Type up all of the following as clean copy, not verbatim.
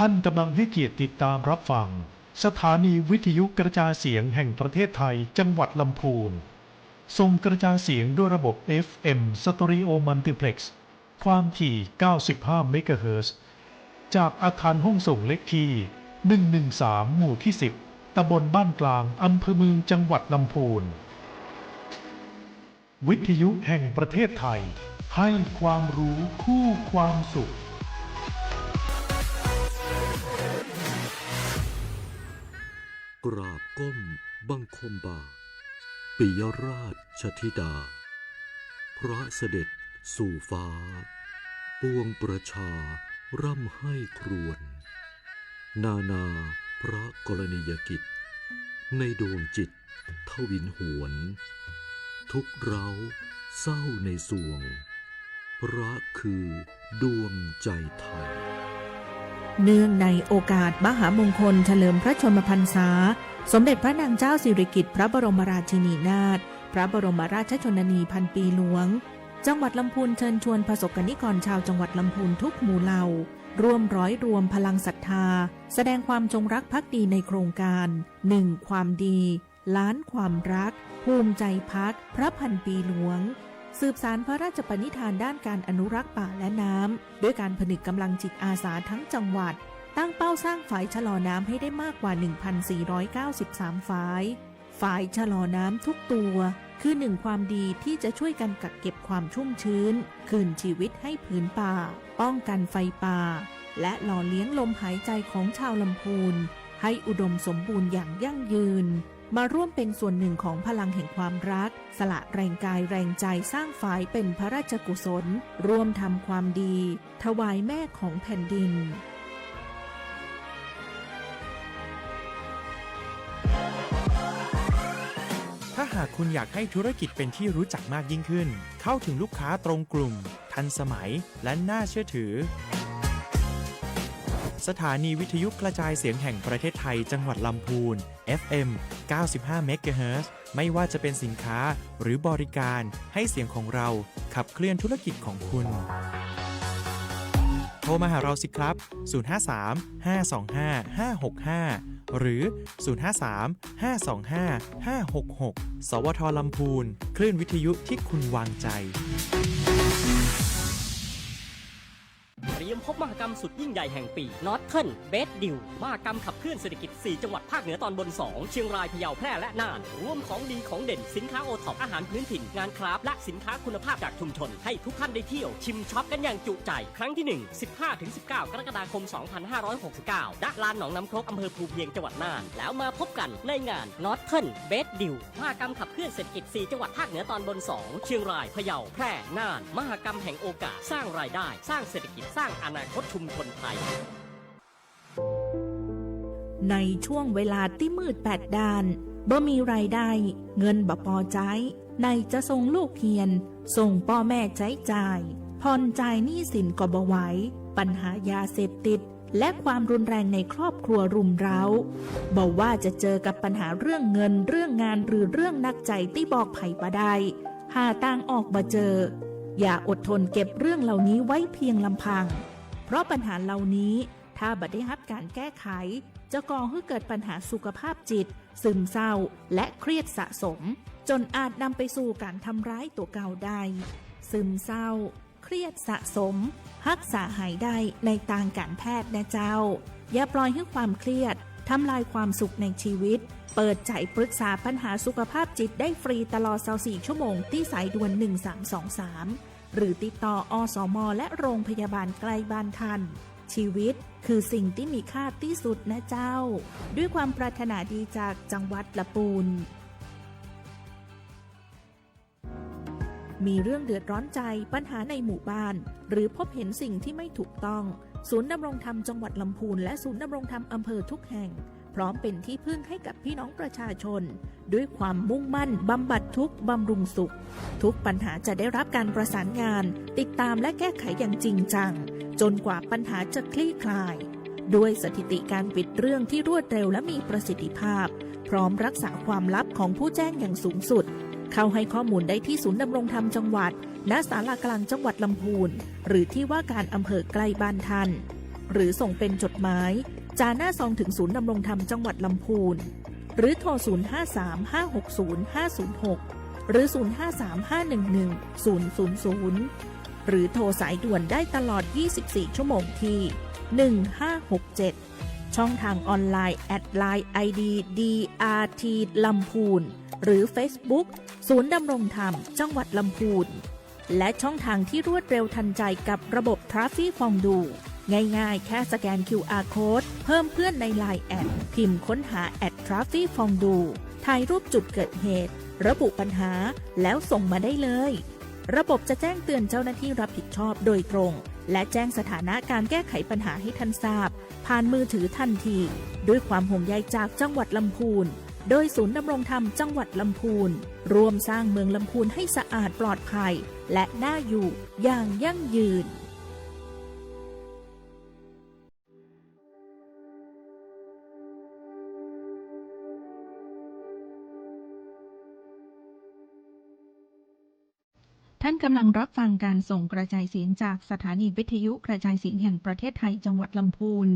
ท่านกำลังให้เกียรติติดตามรับฟังสถานีวิทยุกระจายเสียงแห่งประเทศไทยจังหวัดลำพูนส่งกระจายเสียงด้วยระบบ FM Stereo Multiplex ความถี่ 95 เมกะเฮิรตซ์จากอาคารห้องส่งเลขที่ 113 หมู่ที่ 10 ตำบลบ้านกลาง อำเภอเมืองจังหวัดลำพูนวิทยุแห่งประเทศไทยให้ความรู้คู่ความสุขกราบก้มบังคมบาทปิยราชธิดาพระเสด็จสู่ฟ้าปวงประชาร่ำให้ครวญนานาพระกรณียกิจในดวงจิตทวินหวนทุกเร้าเศร้าในสวงพระคือดวงใจไทยเนื่องในโอกาสมหามงคลเฉลิมพระชนมพรรษาสมเด็จพระนางเจ้าสิริกิติ์พระบรมราชินีนาถพระบรมราชชนนีพันปีหลวงจังหวัดลำพูนเชิญชวนประสบกนิกรชาวจังหวัดลำพูนทุกหมู่เหล่าร่วมร้อยรวมพลังศรัทธาแสดงความจงรักภักดีในโครงการ1ความดีล้านความรักภูมิใจพักพระพันปีหลวงสืบสานพระราชปณิธานด้านการอนุรักษ์ป่าและน้ำด้วยการผนึกกำลังจิตอาสาทั้งจังหวัดตั้งเป้าสร้างฝายชะลอน้ำให้ได้มากกว่า 1,493 ฝายชะลอน้ำทุกตัวคือหนึ่งความดีที่จะช่วยกันกักเก็บความชุ่มชื้นคืนชีวิตให้ผืนป่าป้องกันไฟป่าและหล่อเลี้ยงลมหายใจของชาวลำพูนให้อุดมสมบูรณ์อย่างยั่งยืนมาร่วมเป็นส่วนหนึ่งของพลังแห่งความรักสละแรงกายแรงใจสร้างฝายเป็นพระราชกุศลร่วมทำความดีถวายแม่ของแผ่นดินถ้าหากคุณอยากให้ธุรกิจเป็นที่รู้จักมากยิ่งขึ้นเข้าถึงลูกค้าตรงกลุ่มทันสมัยและน่าเชื่อถือสถานีวิทยุกระจายเสียงแห่งประเทศไทยจังหวัดลำพูน FM 95 เมกะเฮิรตซ์ไม่ว่าจะเป็นสินค้าหรือบริการให้เสียงของเราขับเคลื่อนธุรกิจของคุณโทรมาหาเราสิครับ 053-525-565 หรือ 053-525-566 สวท.ลำพูนคลื่นวิทยุที่คุณวางใจเตรียมพบมหกรรมสุดยิ่งใหญ่แห่งปี Northern Best Deal มหกรรมขับเคลื่อนเศรษฐกิจ 4 จังหวัดภาคเหนือตอนบน 2 เชียงราย พะเยา แพร่ และน่าน รวมของดีของเด่นสินค้าโอท็อปอาหารพื้นถิ่นงานคราฟต์และสินค้าคุณภาพจากชุมชนให้ทุกท่านได้เที่ยวชิมช็อปกันอย่างจุใจครั้งที่ 1 15-19 กรกฎาคม 2569 ณ ลานหนองน้ำครกอำเภอภูเพียงจังหวัดน่านแล้วมาพบกันในงาน Northern Best Deal มหกรรมขับเคลื่อนเศรษฐกิจ 4 จังหวัดภาคเหนือตอนบน 2 เชียงราย พะเยา แพร่ น่าน มหกรรมแห่งโอกาสสร้างรายได้สร้างเศรษฐกิจสร้างอนาคตชุมชนไทยในช่วงเวลาที่มืดแปดด้านบ่มีรายได้เงินบ่พอใจในจะส่งลูกเรียนส่งพ่อแม่ใช้จ่ายผ่อนจ่ายหนี้สินก็บ่ไหวปัญหายาเสพติดและความรุนแรงในครอบครัวรุมเร้าบอกว่าจะเจอกับปัญหาเรื่องเงินเรื่องงานหรือเรื่องนักใจที่บอกไผ่บ่ได้หาทางออกบ่เจออย่าอดทนเก็บเรื่องเหล่านี้ไว้เพียงลำพังเพราะปัญหาเหล่านี้ถ้าบ่ได้รับการแก้ไขจะก่อให้เกิดปัญหาสุขภาพจิตซึมเศร้าและเครียดสะสมจนอาจนำไปสู่การทำร้ายตัวเก่าได้ซึมเศร้าเครียดสะสมรักษาหายได้ในทางการแพทย์นะเจ้าอย่าปล่อยให้ความเครียดทำลายความสุขในชีวิตเปิดใจปรึกษาปัญหาสุขภาพจิตได้ฟรีตลอด24ชั่วโมงที่สายด่วน1323หรือติดต่ออสม.และโรงพยาบาลใกล้บ้านท่านชีวิตคือสิ่งที่มีค่าที่สุดนะเจ้าด้วยความปรารถนาดีจากจังหวัดลำพูนมีเรื่องเดือดร้อนใจปัญหาในหมู่บ้านหรือพบเห็นสิ่งที่ไม่ถูกต้องศูนย์ดำรงธรรมจังหวัดลำพูนและศูนย์ดำรงธรรมอำเภอทุกแห่งพร้อมเป็นที่พึ่งให้กับพี่น้องประชาชนด้วยความมุ่งมั่นบำบัดทุกข์บำรุงสุขทุกปัญหาจะได้รับการประสานงานติดตามและแก้ไขอย่างจริงจังจนกว่าปัญหาจะคลี่คลายด้วยสถิติการปิดเรื่องที่รวดเร็วและมีประสิทธิภาพพร้อมรักษาความลับของผู้แจ้งอย่างสูงสุดเข้าให้ข้อมูลได้ที่ศูนย์ดำรงธรรมจังหวัดณศาลากลางจังหวัดลำพูนหรือที่ว่าการอำเภอใกล้บ้านท่าน หรือส่งเป็นจดหมายจาหน้าซองถึงศูนย์ดำรงธรรมจังหวัดลำพูนหรือโทร 053-560-506 หรือ 053-511-000 หรือโทรสายด่วนได้ตลอด 24 ชั่วโมงที่ 1567 ช่องทางออนไลน์@line ID DRT ลำพูนหรือ Facebook ศูนย์ดำรงธรรมจังหวัดลำพูนและช่องทางที่รวดเร็วทันใจกับระบบ Traffic ฟองดูง่ายๆแค่สแกน QR Code เพิ่มเพื่อนใน Line แอดพิมพ์ค้นหา@Traffic ฟองดูถ่ายรูปจุดเกิดเหตุระบุปัญหาแล้วส่งมาได้เลยระบบจะแจ้งเตือนเจ้าหน้าที่รับผิดชอบโดยตรงและแจ้งสถานะการแก้ไขปัญหาให้ท่านทราบผ่านมือถือทันทีด้วยความห่วงใยจากจังหวัดลำพูนโดยศูนย์ดำรงธรรมจังหวัดลำพูนร่วมสร้างเมืองลำพูนให้สะอาดปลอดภัยและน่าอยู่อย่างยั่งยืนท่านกำลังรับฟังการส่งกระจายเสียงจากสถานีวิทยุกระจายเสียงแห่งประเทศไทยจังหวัดลำพูน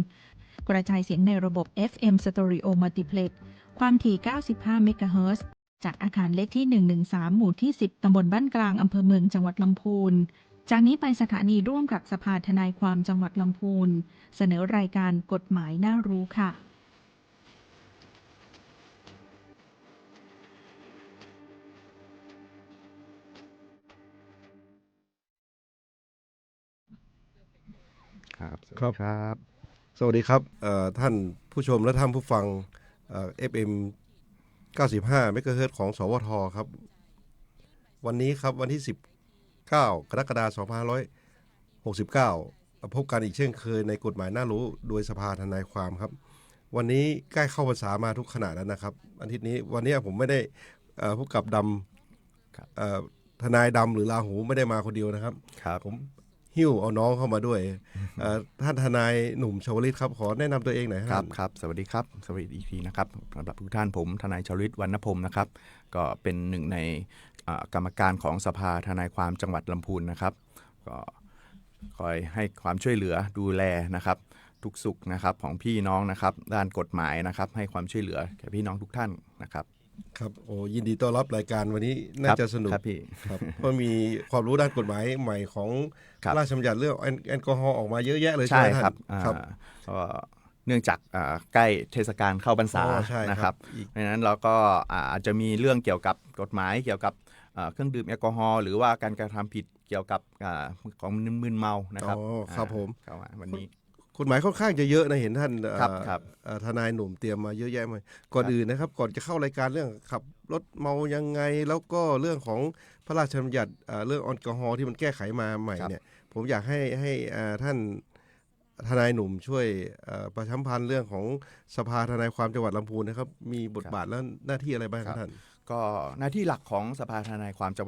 กระจายเสียงในระบบ FM Stereo Multiplex ความถี่ 95 เมกะเฮิรตซ์จากอาคารเลขที่ 113 หมู่ที่ 10 ตำบลบ้านกลางอำเภอเมืองจังหวัดลำพูนจากนี้ไปสถานีร่วมกับสภาทนายความจังหวัดลำพูนเสนอรายการกฎหมายน่ารู้ค่ะครับสวัสดีครับท่านผู้ชมและท่านผู้ฟังFM 95 เมกะเฮิรตซ์ของสวทครับวันนี้ครับวันที่19กรกฎาคม2569พบกันอีกเช่นเคยในกฎหมายน่ารู้โดยสภาทนายความครับวันนี้ใกล้เข้าพรรษามาทุกขณะแล้วนะครับอาทิตย์นี้วันนี้ผมไม่ได้พบกับดำทนายดำหรือราหูไม่ได้มาคนเดียวนะครับผมหิ้วเอาน้องเข้ามาด้วยท่านทนายหนุ่มชวลิตครับขอแนะนำตัวเองหน่อยครับสวัสดีครับสวัสดีอีกทีนะครับสำหรับทุกท่านผมทนายชวลิตวรรณพรหมนะครับก็เป็นหนึ่งในกรรมการของสภาทนายความจังหวัดลำพูนนะครับก็คอยให้ความช่วยเหลือดูแลนะครับทุกสุขนะครับของพี่น้องนะครับด้านกฎหมายนะครับให้ความช่วยเหลือแก่พี่น้องทุกท่านนะครับครับโอ้ยินดีต้อนรับรายการวันนี้น่าจะสนุกครับพี่ครับเพราะมีความรู้ด้านกฎหมายใหม่ของพระราชบัญญัติเรื่องแอลกอฮอล์ออกมาเยอะแยะเลยใช่ครับ เนื่องจากใกล้เทศกาลเข้าพรรษานะครับเพราะฉะนั้นเราก็อาจจะมีเรื่องเกี่ยวกับกฎหมายเกี่ยวกับเครื่องดื่มแอลกอฮอล์หรือว่าการกระทำผิดเกี่ยวกับของมึนเมานะครับครับผมวันนี้กฎหมายค่อนข้างจะเยอะนะเห็นท่านทนายหนุ่มเตรียมมาเยอะแยะเลยก่อนอื่นนะครับก่อนจะเข้ารายการเรื่องขับรถเมายังไงแล้วก็เรื่องของพระราชบัญญัติเรื่องแอลกอฮอล์ที่มันแก้ไขมาใหม่เนี่ยผมอยากให้ท่านทนายหนุ่มช่วยประชาสัมพันธ์เรื่องของสภาทนายความจังหวัดลำพูนนะครับมีบทบาทและหน้าที่อะไรบ้างครับท่านก็หน้าที่หลักของสภาทนายความจัง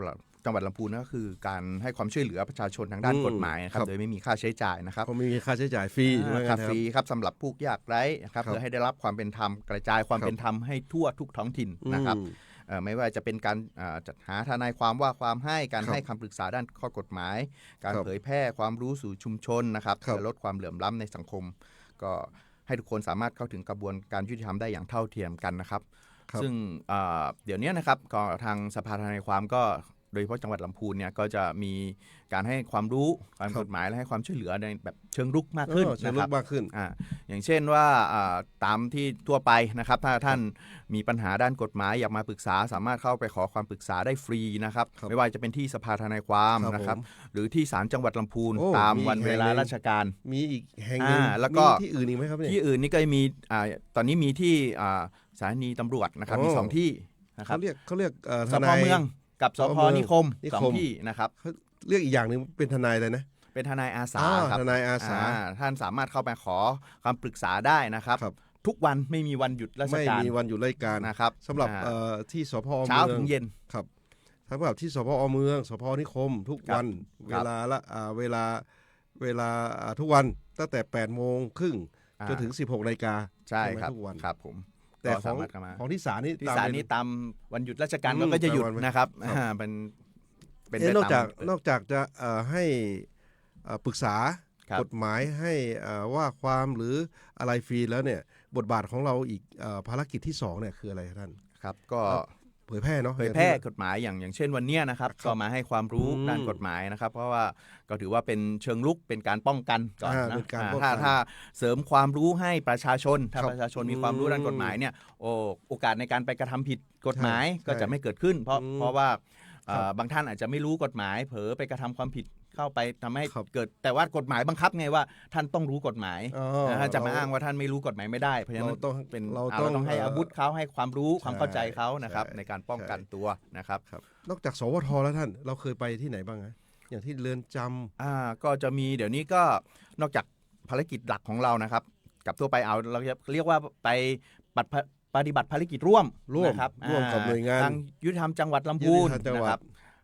หวัดลำพูนก็คือการให้ความช่วยเหลือประชาชนทางด้านกฎหมายนะครับโดยไม่มีค่าใช้จ่ายนะครับไม่มีค่าใช้จ่ายฟรีครับฟรีครับสำหรับผู้ยากไร้นะครับเพื่อให้ได้รับความเป็นธรรมกระจายความเป็นธรรมให้ทั่วทุกท้องถิ่นนะครับไม่ว่าจะเป็นการจัดหาทนายความว่าความให้การให้คำปรึกษาด้านข้อกฎหมายการเผยแพร่ความรู้สู่ชุมชนนะครับเพื่อลดความเหลื่อมล้ำในสังคมก็ให้ทุกคนสามารถเข้าถึงกระบวนการยุติธรรมได้อย่างเท่าเทียมกันนะครับซึ่งเดี๋ยวนี้นะครับก็ทางสภาทนายความก็โดยเฉพาะจังหวัดลำพูนเนี่ยก็จะมีการให้ความรู้การกฎหมายและให้ความช่วยเหลือในแบบเชิงรุกมากขึ้นนะครับอย่างเช่นว่าตามที่ทั่วไปนะครับถ้าท่านมีปัญหาด้านกฎหมายอยากมาปรึกษาสามารถเข้าไปขอความปรึกษาได้ฟรีนะครับไม่ว่าจะเป็นที่สภาทนายความนะครับหรือที่ศาลจังหวัดลำพูนตามวันเวลาราชการมีอีกแห่งนึงแล้วก็ที่อื่นอีกไหมครับที่อื่นนี่ก็มีตอนนี้มีที่สถานีตำรวจนะครับมี2ที่นะครับเขาเรียกสภเมืองกับสภนิคม2ที่นะครับเรียกอีกอย่างนึงเป็นทนายเลยนะเป็นทนายอาสาครับทนายอาสาท่านสามารถเข้าไปขอคำปรึกษาได้นะครับทุกวันไม่มีวันหยุดราชการไม่มีวันหยุดราชการนะครับสำหรับที่สภเช้าถึงเย็นครับสำหรับที่สภเมืองสภนิคมทุกวันเวลาทุกวันตั้งแต่ 8:30 น.จนถึง 16:00 น.ใช่ครับทุกวันครับผมแต่ของที่ศาลนี่ตามวันหยุดราชการก็จะหยุดนะครับเป็นนอกจากจะให้ปรึกษา ครับ กฎหมายให้ว่าความหรืออะไรฟรีแล้วเนี่ยบทบาทของเราอีกภารกิจที่2เนี่ยคืออะไรครับท่าน ครับก็ เผยแพร่เนาะ เผยแพร่กฎหมายอย่างเช่นวันเนี้ยนะครับ ครับ ก็มาให้ความรู้ อืม ด้านกฎหมายนะครับ เพราะว่าก็ถือว่าเป็นเชิงลุกเป็นการป้องกันก่อน เป็ นะ นการป้องกัน ถ้าเสริมความรู้ให้ประชาชนถ้า ครับ ประชาชนมีความรู้ด้านกฎหมายเนี่ยโอกาสในการไปกระทำผิดกฎหมาย ใช่ ก็จะไม่เกิดขึ้น เพราะว่า ครับ บางท่านอาจจะไม่รู้กฎหมายเผลอไปกระทำความผิดเข้าไปทำให้ ครับ เกิดแต่ว่ากฎหมายบังคับไงว่าท่านต้องรู้กฎหมาย อ๋อ ท่านจะมาอ้างว่าท่านไม่รู้กฎหมายไม่ได้เพราะฉะนั้น เราต้อง เป็น เรา เรา ต้อง ต้องให้อาวุธเขาให้ความรู้ความเข้าใจเขานะครับ ใช่ ในการป้องกันตัวนะครับ ครับนอกจากสวทแล้วท่านเราเคยไปที่ไหนบ้างฮะอย่างที่เรือนจำ ก็จะมีเดี๋ยวนี้ก็นอกจากภารกิจหลักของเรานะครับ กับทั่วไปเอาเราจะเรียกว่าไปปฏิบัติภารกิจร่วมนะครับ ร่วมกับหน่วยงาน ทางยุติธรรมจังหวัดลำพูน ยุติธรรมจังหวัด นะครับ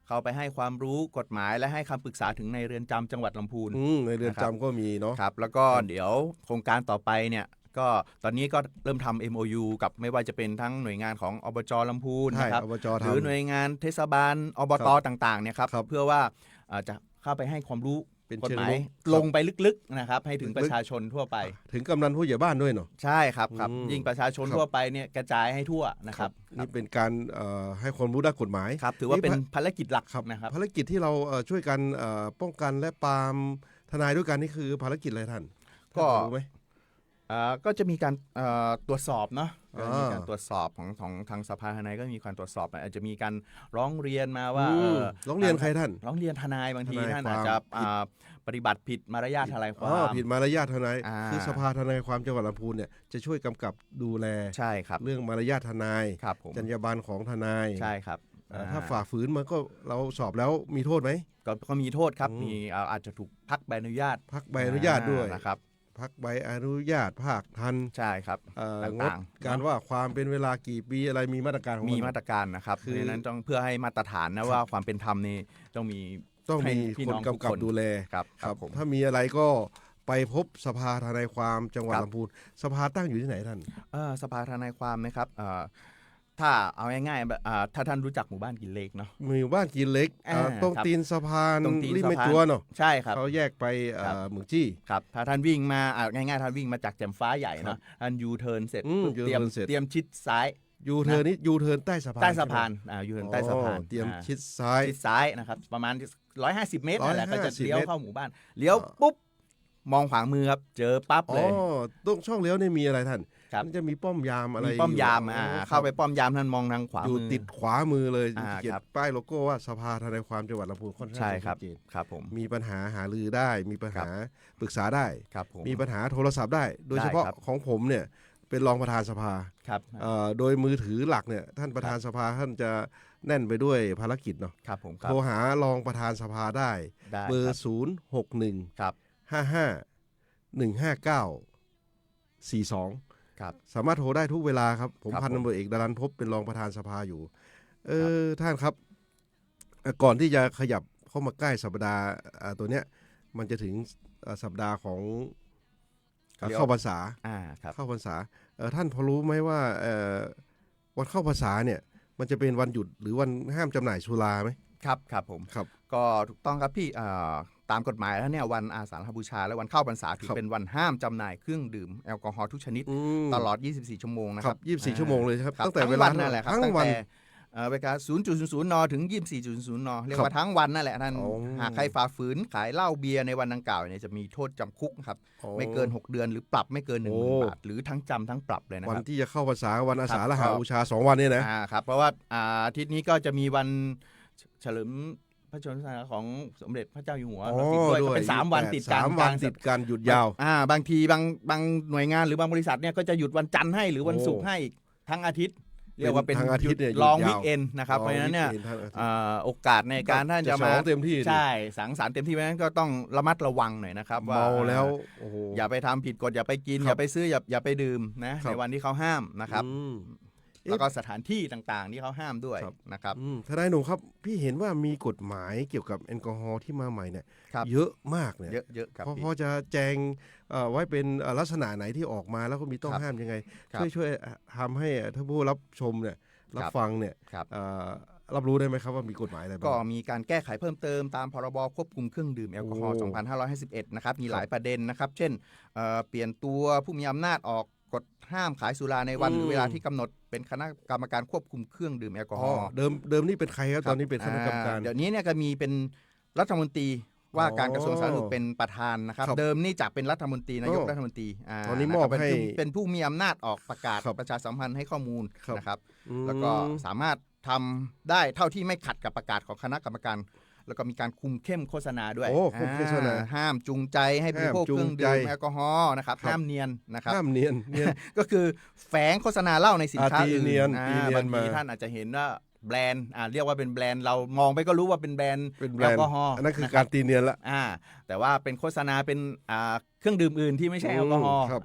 เข้าไปให้ความรู้กฎหมายและให้คำปรึกษาถึงในเรือนจำจังหวัดลำพูน ในเรือนจำก็มีเนาะ ครับแล้วก็เดี๋ยวโครงการต่อไปเนี่ยก็ตอนนี้ก็เริ่มทำ MOU กับไม่ว่าจะเป็นทั้งหน่วยงานของอบจลำพูน ใช่ นะครับ อบจ หรือห ทำ น่วยงานเทศบาลอบต ครับ ต่างๆเนี่ยครับ ครับ เพื่อว่าจะเข้าไปให้ความรู้ เป็น กฎ เชิง หมาย รุก ลงไปลึกๆนะครับให้ถึง ลึกๆ ประชาชนทั่วไป ถึงกำนันผู้ใหญ่บ้านด้วยเนาะ ใช่ครับครับ อืม ยิ่งประชาชน ครับ ทั่วไปเนี่ยกระจายให้ทั่วนะครับ นี่เป็นการให้ความรู้ด้านกฎหมาย ครับถือว่าเป็นภารกิจหลัก ครับ นะครับ ภารกิจที่เราช่วยกันป้องกันและปรามทนายด้วยกันนี่คือภารกิจอะไรท่าน ก็ ท่านรู้ไหม ก็จะมีการตรวจสอบเนาะ อ่า มีการตรวจสอบของทางสภาทนายก็มีการตรวจสอบอาจจะมีการร้องเรียนมาว่า ร้องเรียนใครท่าน ร้องเรียนทนายบางที ทนาย ท่าน ความ อาจจะ ผิด ปฏิบัติผิดมารยาททนายควา อ๋อ ม ผิดมารยาททนาย อ่า คือสภาทนายความจังหวัดลำพูนเนี่ยจะช่วยกำกับดูแล ใช่ครับ เรื่องมารยาททนาย ครับผม จรรยาบรรณของทนาย ใช่ครับ ถ้าฝ่าฝืนมันก็เราสอบแล้วมีโทษไหม ก็มีโทษครับ อืม มีอาจจะถูกพักใบอนุญาต พักใบอนุญาตด้วย นะครับ พักใบอนุญาตภาคทัน ใช่ครับ งด ต่างๆ การว่าความเป็นเวลากี่ปีอะไรมีมาตรการของ มี น มาตรการนะครับ คือ เพราะฉะนั้นต้องเพื่อให้มาตรฐานนะว่าความเป็นธรรมนี่ต้องมี ต้องมี ให้พี่ คน น้องทุก กำกับ คน ดูแล ครับ ครับ ผม ถ้ามีอะไรก็ไปพบสภาทนายความจังหวัด ครับ ลำพูนสภาตั้งอยู่ที่ไหนท่าน สภาทนายความนะครับถ้าเอาง่ายๆถ้าท่านรู้จักหมู่บ้านกินเลกเนาะ มีหมู่บ้านกินเล็ก ตรง ครับ ตีนสะพาน ตรงตีน ริมแม่ สะพาน จัวเนาะ ใช่ครับ เขาแยกไป ครับ เมืองจี้ ครับถ้าท่านวิ่งมาง่ายๆท่านวิ่งมาจากแจ่มฟ้าใหญ่เนาะท่านยูเทิร์นเสร็จ U-turn เตรียม เสร็จ เตรียมชิดซ้าย ยูเทิร์นนี่ยูเทิร์นใต้สะพาน ใต้สะพาน ใช่ไหม ยูเทิร์นใต้สะพาน เตรียม อ่า ชิดซ้าย ชิดซ้ายนะครับประมาณ 150 เมตรนั่นแหละก็จะ 150 เลี้ยว เมตร เข้าหมู่บ้านเลี้ยวปุ๊บมองขวามือครับเจอปั๊บ อ๋ เล อย ตรงช่องเลี้ยวนี่มีอะไรท่าน ครับ มันจะมีป้อมยามอะไร มีป้อมยาม ยู่ เข้าไปป้อมยามท่านมองทางขวา อยู่ มือ ติดขวามือเลย เขียน ครับ ป้ายโลโก้ว่าสภาทนายความจังหวัดลำพูนค่อนข้าง ใช่ครับ ชัดเจน ครับผม มีปัญหาหารือได้ มีปัญหาปรึกษาได้ ครับผม มีปัญหาโทรศัพท์ได้ โดยเฉพาะ ได้ครับ ของผมเนี่ยเป็นรองประธานสภา ครับ โดยมือถือหลักเนี่ยท่านประธานสภาท่านจะแน่นไปด้วยภารกิจเนาะ ครับผมครั โท บ รหารองประธานสภาได้ ได้ เบอ ค ร์ รับ 061 ครับ 55 159 42 ครับ สามารถโทรได้ทุกเวลาครับ ผม ครับ พัน ผม ตำรวจเอกดารันภพเป็นรองประธานสภาอยู่ ท่านครับก่อนที่จะขยับเข้ามาใกล้สัปดาห์ตัวเนี้ยมันจะถึงสัปดาห์ของเข้าพรรษา ครับ เข้าพรรษาท่านพอรู้ไหมว่าวันเข้าพรรษาเนี่ยมันจะเป็นวันหยุดหรือวันห้ามจำหน่ายสุราไหม ครับครับผม ครับ ก็ถูกต้องครับพี่ตามกฎหมายแล้วเนี่ยวันอาสาฬหบูชาและวันเข้าพรรษาถือ ครับ เป็นวันห้ามจำหน่ายเครื่องดื่มแอลกอฮอล์ทุกชนิด ตลอด 24 ชั่วโมงนะ ค ค รั รั บ24 ชั่วโมงเลยครับ ครับ ตั้งแต่เวลา ทั้งวันนั่นแหละครับ ทั้งวัน ตั้แต่เวลา 0.00 นถึง 24.00 นเรียก ครับ ว่าทั้งวันนั่นแหละท่าน อ๋อ หากใครฝ่าฝืนขายเหล้าเบียร์ในวันดังกล่าวเนี่ยจะมีโทษจำคุกครับไม่เกิน 6 เดือนหรือปรับไม่เกิน โอ้ 10,000 บาทหรือทั้งจำทั้งปรับเลยนะ วั คน รับ ที่จะเข้าพรรษาวันอาสาฬ ครั ห บ บูชา2 วันเนี่ยนะ ครับเพราะว่าอาทิตย์นี้ก็จะมีวันเฉลิมพระชนมพรรษาของสมเด็จพระเจ้าอยู่หัว อ๋อ เราติดด้วย ด้วย ก็เป็น3 วันติดกัน 3 วันติดกันหยุดยาว บางทีบางหน่วยงานหรือบางบริษัทเนี่ยก็จะหยุดวันจันทร์ให้หรือวันศุกร์ให้อีกทั้งอาทิตย์ เรียกว่าเป็น ทั้งอาทิตย์เนี่ยหยุด ลอง ยาว วิกเอนนะครับเพราะฉะนั้นเนี่ย weekend ทั้งอาทิตย์ โอกาสในการท่านจะ ฉ มา ลองเต็มที่ดิ ใช่สังสรรค์เต็มที่เพราะฉะนั้นก็ต้องระมัดระวังหน่อยนะครับว่า เมาแล้วโอ้โห อย่าไปทำผิดกฎอย่าไปกิน ครับ อย่าไปซื้ออย่าไปดื่มนะครับ ในวันที่เขาห้ามนะครับ อืม แล้วก็สถานที่ต่างๆ ที่เขาห้ามด้วย ครับ นะครับ ทนายหนุ่มครับพี่เห็นว่ามีกฎหมายเกี่ยวกับแอลกอฮอล์ที่มาใหม่เนี่ย ครับ เยอะมากเนี่ย เยอะครับพี่ พอจะแจงไว้เป็นลักษณะไหนที่ออกมาแล้วก็มีต้อง ครับ ห้ามยังไง ครับ ช่วยทำให้ท่านผู้รับชมเนี่ยรับ ครับ ฟังเนี่ย ครับ รับรู้ได้ไหมครับว่ามีกฎหมายอะไรบ้าง ก็มีการแก้ไขเพิ่มเติมตามพรบควบคุมเครื่องดื่มแอลกอฮอล์ โอ้ 2551 นะครับมีหลายประเด็นนะครับ เช่นเปลี่ยนตัวผู้มีอำนาจออกกฎห้ามขายสุราในวันหรือเวลาที่กำหนดเป็นคณะกรรมการควบคุมเครื่องดื่มแอลกอฮอล์ เดิมนี่เป็นใครครับตอนนี้เป็นคณะกรรมการ เดี๋ยวนี้เนี่ยก็มีเป็นรัฐมนตรีว่าการกระทรวงสาธารณสุขเป็นประธานนะครับ ครับ เดิมนี่จากเป็นรัฐมนตรีนายก อ๋อ รัฐมนตรี ตอนนี้มอบ ะครับ ให้ เป็นผู้มีอำนาจออกประกาศ ครับ ประชาสัมพันธ์ให้ข้อมูล ครับ นะครับ อืม แล้วก็สามารถทำได้เท่าที่ไม่ขัดกับประกาศของคณะกรรมการ แล้วก็มีการคุมเข้มโฆษณาด้วย โอ้คุมโฆษณา ห้ามจูงใจให้บริโภค ห้ามจู เค ง รื่อง ใจ ดื่มแอลกอฮอล์นะครับ ครับ ห้ามเนียนนะครับ ห้ามเนียน ก็คือแฝงโฆษณาเหล้าในสินค้า ตี อื่น เนียน อ่า ตีเนียน บางที มา ท่านอาจจะเห็นว่าแบรนด์เรียกว่าเป็นแบรนด์เรามองไปก็รู้ว่าเป็นแบรนด์ เป็นแบร แอล นด์ กอฮอล์ อันนั้นคือ นะ การตีเนียนละ แต่ว่าเป็นโฆษณาเป็นเครื่องดื่มอื่นที่ไม่ใช่แอลกอฮอล์ ครับ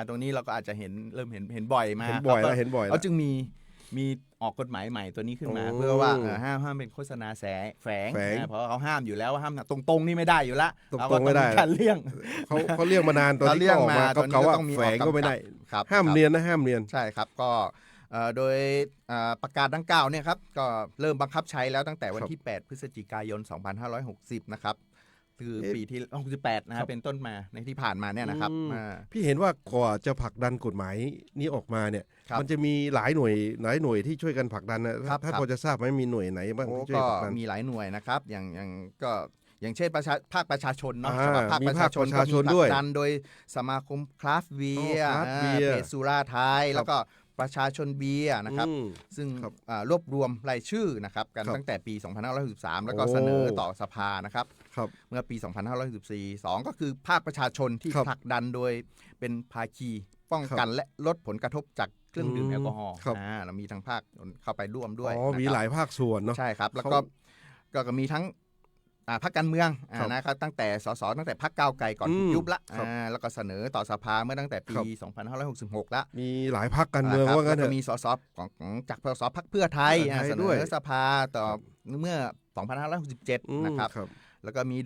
ตรงนี้เราก็อาจจะเริ่มเห็นบ่อยมา เห็นบ่อย ขา แล้ว ก็ เห็นบ่อยแล้ เขา ว จึงมีออกกฎหมายใหม่ตัวนี้ขึ้นมา โอ้ เพื่อว่าห้ามเป็นโฆษณาแฝง แฝง เพราะเขาห้ามอยู่แล้วว่าห้ามตรงๆนี่ไม่ได้อยู่ละ ตรงๆ เราก็ ไม่ได้ การเลี่ยง เขาเรียกมานานตอน เขา นี้ เรีย ก็ ก ออกมา มา เขา ตอนนี้ เขาว่า ก็ต้องมี แฝง ออก ก็ไม่ได้ ครับ ห้ามเนียนนะห้ามเนียน ใช่ครับก็โดยประกาศดังกล่าวเนี่ยครับก็เริ่มบังคับใช้แล้วตั้งแต่วันที่ 8 พฤศจิกายน 2560 นะครับคือปีที่68นะค ครั รับบ เป็นต้นมาในที่ผ่านมาเนี่ยนะครับ พี่เห็นว่ากว่าจะผลักดันกฎหมายนี้ออกมาเนี่ย ครับ มันจะมีหลายหน่วยที่ช่วยกันผลักดันนะครับ ท่าน ครับ พอจะทราบไหมมีหน่วยไหนบ้าง โอ้ ที่ช่วย ก็ ผลักดัน มีหลายหน่วยนะครับอย่างเช่นภาคประชาชนเนาะ อ่า สำหรับภาค มี ประชาชน ภาคประชาชน ก็มีผ ด้วย ลักดันโดยสมาคมคราฟต์เบียร์ Craft Beer เพจสุราไทย แล้วก็ประชาชนเบียร์นะครับ อืม ซึ่ง ครับ รวบรวมรายชื่อนะครับกัน ครับ ตั้งแต่ปี 2563 แล้วก็ โอ้ เสนอต่อสภานะครับ ครับ เมื่อปี 2564 2 ก็คือภาคประชาชนที่ ครับ ผลักดันโดยเป็นภาคีป้องกันและลดผลกระทบจากเครื่องดื่มแอลกอฮอล์ ครับ เรามีทั้งภาคเข้าไปร่วมด้วย อ๋อมี นะครับ หลายภาคส่วนเนาะ ใช่ครับ แล้ว เขา ก็มีทั้งพรรคการเมือง ครับ นะครับตั้งแต่สสตั้งแต่พรรคก้าวไกลก่อนถูกยุบละ ครับ แล้วก็เสนอต่อสภาเมื่อตั้งแต่ปี ครับ 2566 ละ มีหลายภาคการเมือง ครับ ว่างั้นเถ แล้ว อะ ก็มีสสของจากสสพรรคเพื่อไทย เพื่อไทย เสน ด้วย อสภาต่อเมื่อ 2567 นะครับ ครับ แล้วก็มี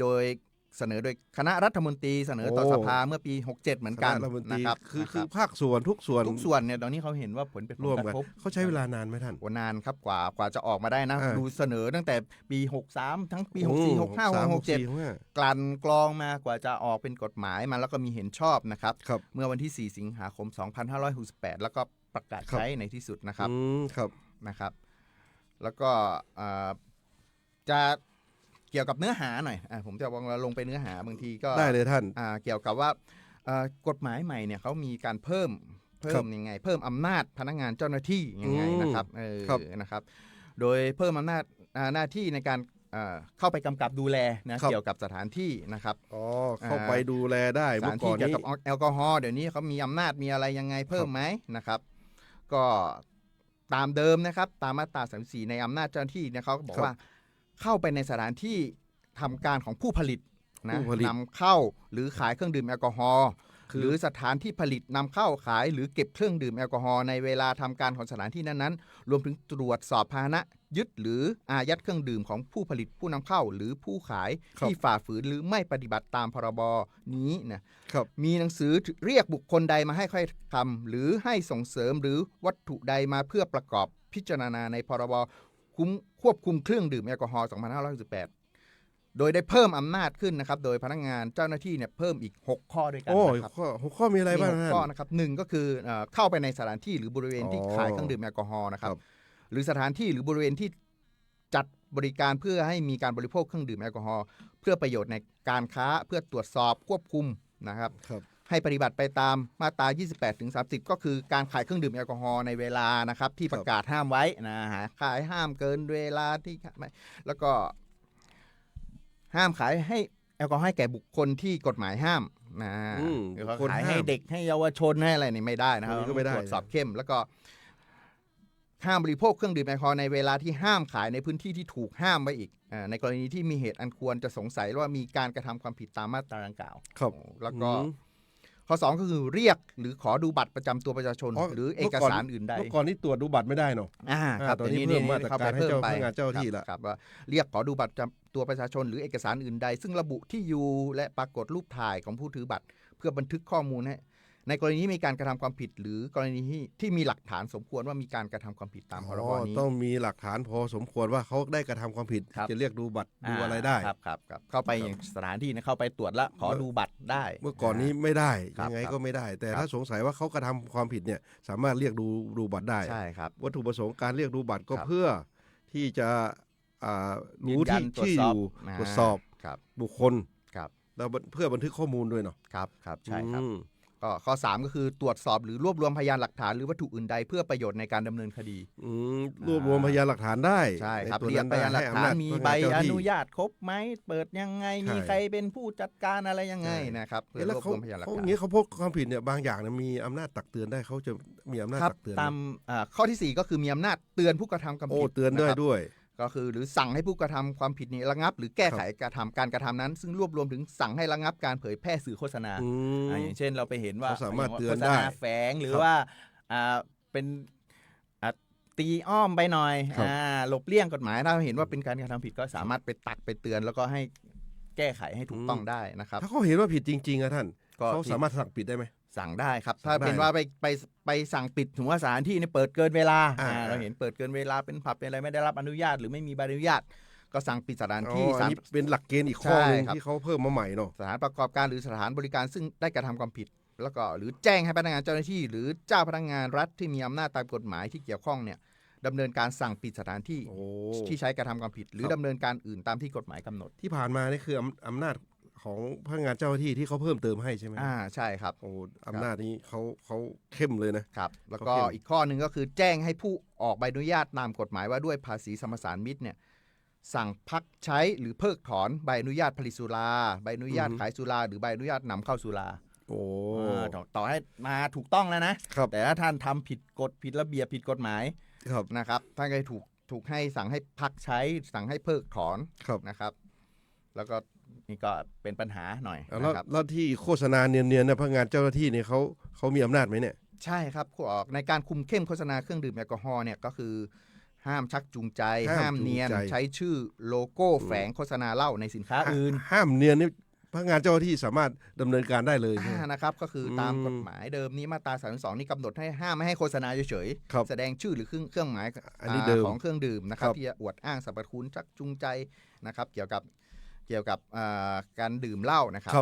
เสนอโดยคณะรัฐมนตรีเสนอต่อ โอ้ สภาเมื่อปี 67 เหมือนกัน คณะรัฐมนตรี นะครับ คือภาคส่วนทุกส่วน ทุกส่วนเนี่ยตอนนี้เขาเห็นว่าผลเป็นผ ร่ว ล ม ก กัน ระทบ เขาใช้เวลานานไหมท่าน โอ้นานครับกว่าจะออกมาได้นะ อ่า ดูเสนอตั้งแต่ปี 63 ทั้งปี โอ้ 64 65 67 65 กลั่นกรองมากว่าจะออกเป็นกฎหมายมาแล้วก็มีเห็นชอบนะครับ ครับ เมื่อวันที่ 4 สิงหาคม 2568 แล้วก็ประกาศ ครับ ใช้ในที่สุดนะครับ ครับ นะครับ แล้วก็จะเกี่ยวกับเนื้อหาหน่อยผมจะลงไปเนื้อหาบางทีก็ ได้เลยท่าน เกี่ยวกับว่ากฎหมายใหม่เนี่ยเขามีการเพิ่ม ครับ ยังไง เพิ่มอำนาจพนักงานเจ้าหน้าที่ยังไงนะครับ ครับ นะครับ โดยเพิ่มอำนาจหน้าที่ในการเข้าไปกำกับดูแลนะครับ เกี่ยวกับสถานที่นะครับ อ๋อเข้าไปดูแลได้ ส เมื่ ถา อน ก่ ที่ อน เกี่ยว นี้ กับแอลกอฮอล์เดี๋ยวนี้เขามีอำนาจมีอะไรยังไงเพิ่มไหมนะครับ ก็ตามเดิมนะครับตามมาตรา 34 ในอำนาจเจ้าหน้าที่เนี่ยเขาก็บอกว่าเข้าไปในสถานที่ทำการของผู้ผลิตนะ ผู้ผลิต นำเข้าหรือขายเครื่องดื่มแอลกอฮอล์ คือ หรือสถานที่ผลิตนำเข้าขายหรือเก็บเครื่องดื่มแอลกอฮอล์ในเวลาทำการของสถานที่นั้นๆรวมถึงตรวจสอบพาหนะยึดหรืออายัดเครื่องดื่มของผู้ผลิตผู้นำเข้าหรือผู้ขายที่ฝ่าฝืนหรือไม่ปฏิบัติตามพรบนี้นะครับ มีหนังสือเรียกบุคคลใดมาให้ค่อยคำหรือให้ส่งเสริมหรือวัตถุใดมาเพื่อประกอบพิจารณาในพรบควบคุมเครื่องดื่มแอลกอฮอล์ 2518 โดยได้เพิ่มอำนาจขึ้นนะครับโดยพนักงานเจ้าหน้าที่เนี่ยเพิ่มอีก 6 ข้อด้วยกัน โอ้ นะครับ หัวข้อมีอะไรบ้าง มี ท่า 6 น ข้อนะครับหนึ่งก็คือเข้าไปในสถานที่หรือบริเวณที่ อ๋อ ขายเครื่องดื่มแอลกอฮอล์นะครับ ครับ หรือสถานที่หรือบริเวณที่จัดบริการเพื่อให้มีการบริโภคเครื่องดื่มแอลกอฮอล์เพื่อประโยชน์ในการค้าเพื่อตรวจสอบควบคุมนะครับ ครับ ให้ปฏิบัติไปตามมาตรา 28-30 ก็คือการขายเครื่องดื่มแอลกอฮอล์ในเวลานะครับที่ประกาศห้ามไว้นะฮะขายห้ามเกินเวลาที่แล้วก็ห้ามขายให้แอลกอฮอล์ให้แก่บุคคลที่กฎหมายห้ามนะ หรือเขา บุคคล ขาย ห้าม ให้เด็กให้เยาวชนให้อะไรนี่ไม่ได้นะครับ อันนี้ก็ไม่ได้ ตรวจสอบเข้ม แล้วก็ห้ามบริโภคเครื่องดื่มแอลกอฮอล์ในเวลาที่ห้ามขายในพื้นที่ที่ถูกห้ามไว้อีกในกรณีที่มีเหตุอันควรจะสงสัยว่ามีการกระทำความผิดตามมาตราดังกล่าว ครับ แล้วก็ข้อ 2 ก็คือเรียกหรือขอดูบัตรประจำตัวประชาชน หรือเอกสารอื่นใด เมื่อก่อนนี่ตรวจดูบัตรไม่ได้เนาะ ครับ ตอนนี้เพิ่มมาตรการให้เจ้าพนักงานเจ้าหน้าที่ละ ครับว่าเรียกขอดูบัตรประจำตัวประชาชนหรือเอกสารอื่นใด ซึ่งระบุที่อยู่และปรากฏรูปถ่ายของผู้ถือบัตร เพื่อบันทึกข้อมูล ในกรณีที่มีการกระทำความผิดหรือกรณีที่มีหลักฐานสมควรว่ามีการกระทำความผิดตามพรบนี้ต้องมีหลักฐานพอสมควรว่าเขาได้กระทำความผิดจะเรียกดูบัตรดูอะไรได้ครับเข้าไปอย่างสถานที่เข้าไปตรวจแล้วขอดูบัตรได้เมื่อก่อนนี้ไม่ได้ยังไงก็ไม่ได้แต่ถ้าสงสัยว่าเขากระทำความผิดเนี่ยสามารถเรียกดูบัตรได้ใช่ครับวัตถุประสงค์การเรียกดูบัตรก็เพื่อที่จะรู้ที่อยู่ตรวจสอบบุคคลแล้วเพื่อบันทึกข้อมูลด้วยเนาะครับใช่ครับก็ข้อ3ก็คือตรวจสอบหรือรวบรวมพยานหลักฐานหรือวัตถุอื่นใดเพื่อประโยชน์ในการดำเนินคดีรวบรวมพยานหลักฐานได้ใช่ครับเรียกพยานหลักฐานมีใบอนุญาตครบไหมเปิดยังไงมีใครเป็นผู้จัดการอะไรยังไงนะครับเพื่อรวบรวมพยานหลักฐานอย่างนี้เขาพบความผิดเนี่ยบางอย่างมีอำนาจตักเตือนได้เขาจะมีอำนาจตักเตือนตามข้อที่4ก็คือมีอำนาจเตือนผู้กระทำความผิดเตือนด้วยก็คือหรือสั่งให้ผู้กระทำความผิดนี้ระงับหรือแก้ไขการกระทำนั้นซึ่งรวบรวมถึงสั่งให้ระงับการเผยแพร่สื่อโฆษณาอย่างเช่นเราไปเห็นว่าสามารถเตือนได้โฆษณาแฝงหรือว่าเป็นตีอ้อมไปหน่อยหลบเลี่ยงกฎหมายถ้าเห็นว่าเป็นการกระทำผิดก็สามารถไปตักไปเตือนแล้วก็ให้แก้ไขให้ถูกต้องได้นะครับถ้าเขาเห็นว่าผิดจริงๆท่านเขาสามารถสั่งปิดได้ไหมสั่งได้ครับถ้าเป็นว่าไปสั่งปิดถึงว่าสถานที่นี่เปิดเกินเวลาเราเห็นเปิดเกินเวลาเป็นผับเป็นอะไรไม่ได้รับอนุญาตหรือไม่มีใบอนุญาตก็สั่งปิดสถานที่เป็นหลักเกณฑ์อีกข้อนึงที่เขาเพิ่มมาใหม่เนาะสถานประกอบการหรือสถานบริการซึ่งได้กระทำความผิดแล้วก็หรือแจ้งให้พนักงานเจ้าหน้าที่หรือเจ้าพนักงานรัฐที่มีอำนาจตามกฎหมายที่เกี่ยวข้องเนี่ยดำเนินการสั่งปิดสถานที่ที่ใช้กระทำความผิดหรือดำเนินการอื่นตามที่กฎหมายกำหนดที่ผ่านมานี่คืออำนาจของพนักงานเจ้าหน้าที่ที่เขาเพิ่มเติมให้ใช่ไหมใช่ครับอำนาจนี้เขาเข้มเลยนะครับแล้วก็อีกข้อหนึ่งก็คือแจ้งให้ผู้ออกใบอนุญาตตามกฎหมายว่าด้วยภาษีสัมปทานมิตรเนี่ยสั่งพักใช้หรือเพิกถอนใบอนุญาตผลิตสุราใบอนุญาตขายสุราหรือใบอนุญาตนำเข้าสุราต่อให้มาถูกต้องแล้วนะแต่ถ้าท่านทำผิดกฎผิดระเบียบผิดกฎหมายนะครับท่านก็ถูกให้สั่งให้พักใช้สั่งให้เพิกถอนนะครับแล้วก็นี่ก็เป็นปัญหาหน่อยนะครับแล้วที่โฆษณาเนียนๆนะพนักงานเจ้าหน้าที่เนี่ยเขามีอำนาจไหมเนี่ยใช่ครับในการคุมเข้มโฆษณาเครื่องดื่มแอลกอฮอล์เนี่ยก็คือห้ามชักจูงใจห้ามเนียนใช้ชื่อโลโก้แฝงโฆษณาเหล้าในสินค้าอื่นห้ามเนียนนี่พนักงานเจ้าหน้าที่สามารถดำเนินการได้เลยนะครับก็คือตามกฎหมายเดิมนี้มาตรา32นี่กำหนดให้ห้ามไม่ให้โฆษณาเฉยๆแสดงชื่อหรือเครื่องหมายของเครื่องดื่มนะครับที่จะอวดอ้างสรรพคุณชักจูงใจนะครับเกี่ยวกับการดื่มเหล้านะครับ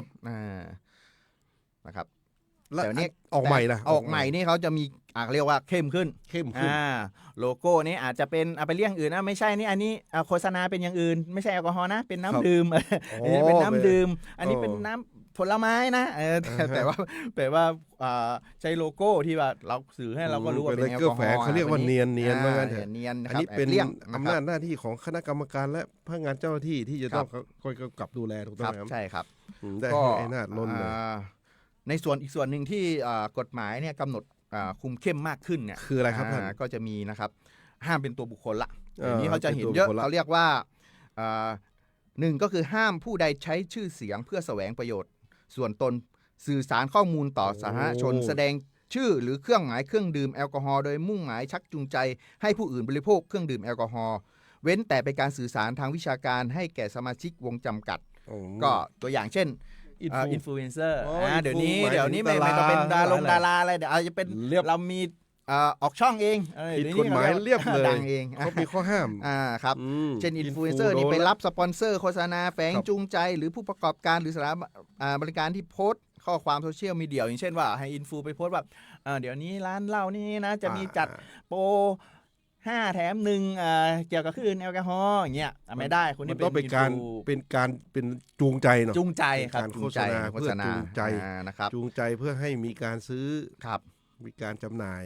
แต่นี้ออกใหม่นะออกใหม่นี่เขาจะมีเรียกว่าเข้มขึ้นโลโก้นี้อาจจะเป็นไปเรียกอื่นนะไม่ใช่นี่อันนี้โฆษณาเป็นอย่างอื่นไม่ใช่แอลกอฮอล์นะเป็นน้ำดื่มอันนี้เป็นน้ำดื่มอันนี้เป็นน้ำผลไม้นะแต่ว่าใช้โลโก้ที่ว่าเราสื่อให้เราก็รู้ว่าเป็นแอลกอฮอล์เขาเรียกว่าเนียนเหมือนกันเถอะอันนี้เป็นอำนาจหน้าที่ของคณะกรรมการและพนักงานเจ้าหน้าที่ที่จะต้องคอยกำกับดูแลถูกต้องไหมครับใช่ครับได้ให้อำนาจล้นเลยในอีกส่วนหนึ่งที่กฎหมายเนี่ยกำหนดคุมเข้มมากขึ้นเนี่ยคืออะไรครับท่านก็จะมีนะครับห้ามเป็นตัวบุคคลละอย่างนี้เขาจะเห็นเยอะเขาเรียกว่าหนึ่งก็คือห้ามผู้ใดใช้ชื่อเสียงเพื่อแสวงประโยชน์ส่วนตนสื่อสารข้อมูลต่อสาธารณชนแสดงชื่อหรือเครื่องหมายเครื่องดื่มแอลกอฮอล์โดยมุ่งหมายชักจูงใจให้ผู้อื่นบริโภคเครื่องดื่มแอลกอฮอล์เว้นแต่เป็นการสื่อสารทางวิชาการให้แก่สมาชิกวงจำกัดก็ตัวอย่างเช่นอินฟลูเอนเซอร์เดี๋ยวนี้ไม่ต้องเป็นดาราอะไรเดี๋ยวอาจจะเป็นเรามีออกช่องเองผิดกฎหมายเรียบเลยดังเองเขามีข้อห้ามครับเช่นอินฟลูเอนเซอร์นี่ไปรับสปอนเซอร์โฆษณาแฝงจูงใจหรือผู้ประกอบการหรือสถานบริการที่โพสต์ข้อความโซเชียลมีเดียอย่างเช่นว่าให้อินฟูไปโพสต์แบบเดี๋ยวนี้ร้านเหล้านี่นะจะมีจัดโปร5 แถม 1เกี่ยวกับเครื่องดื่มแอลกอฮอล์อย่างเงี้ยไม่ได้คนนี้เป็นการจูงใจเนาะจูงใจครับการโฆษณาเพื่อจูงใจนะครับจูงใจเพื่อให้มีการซื้อครับมีการจำหน่าย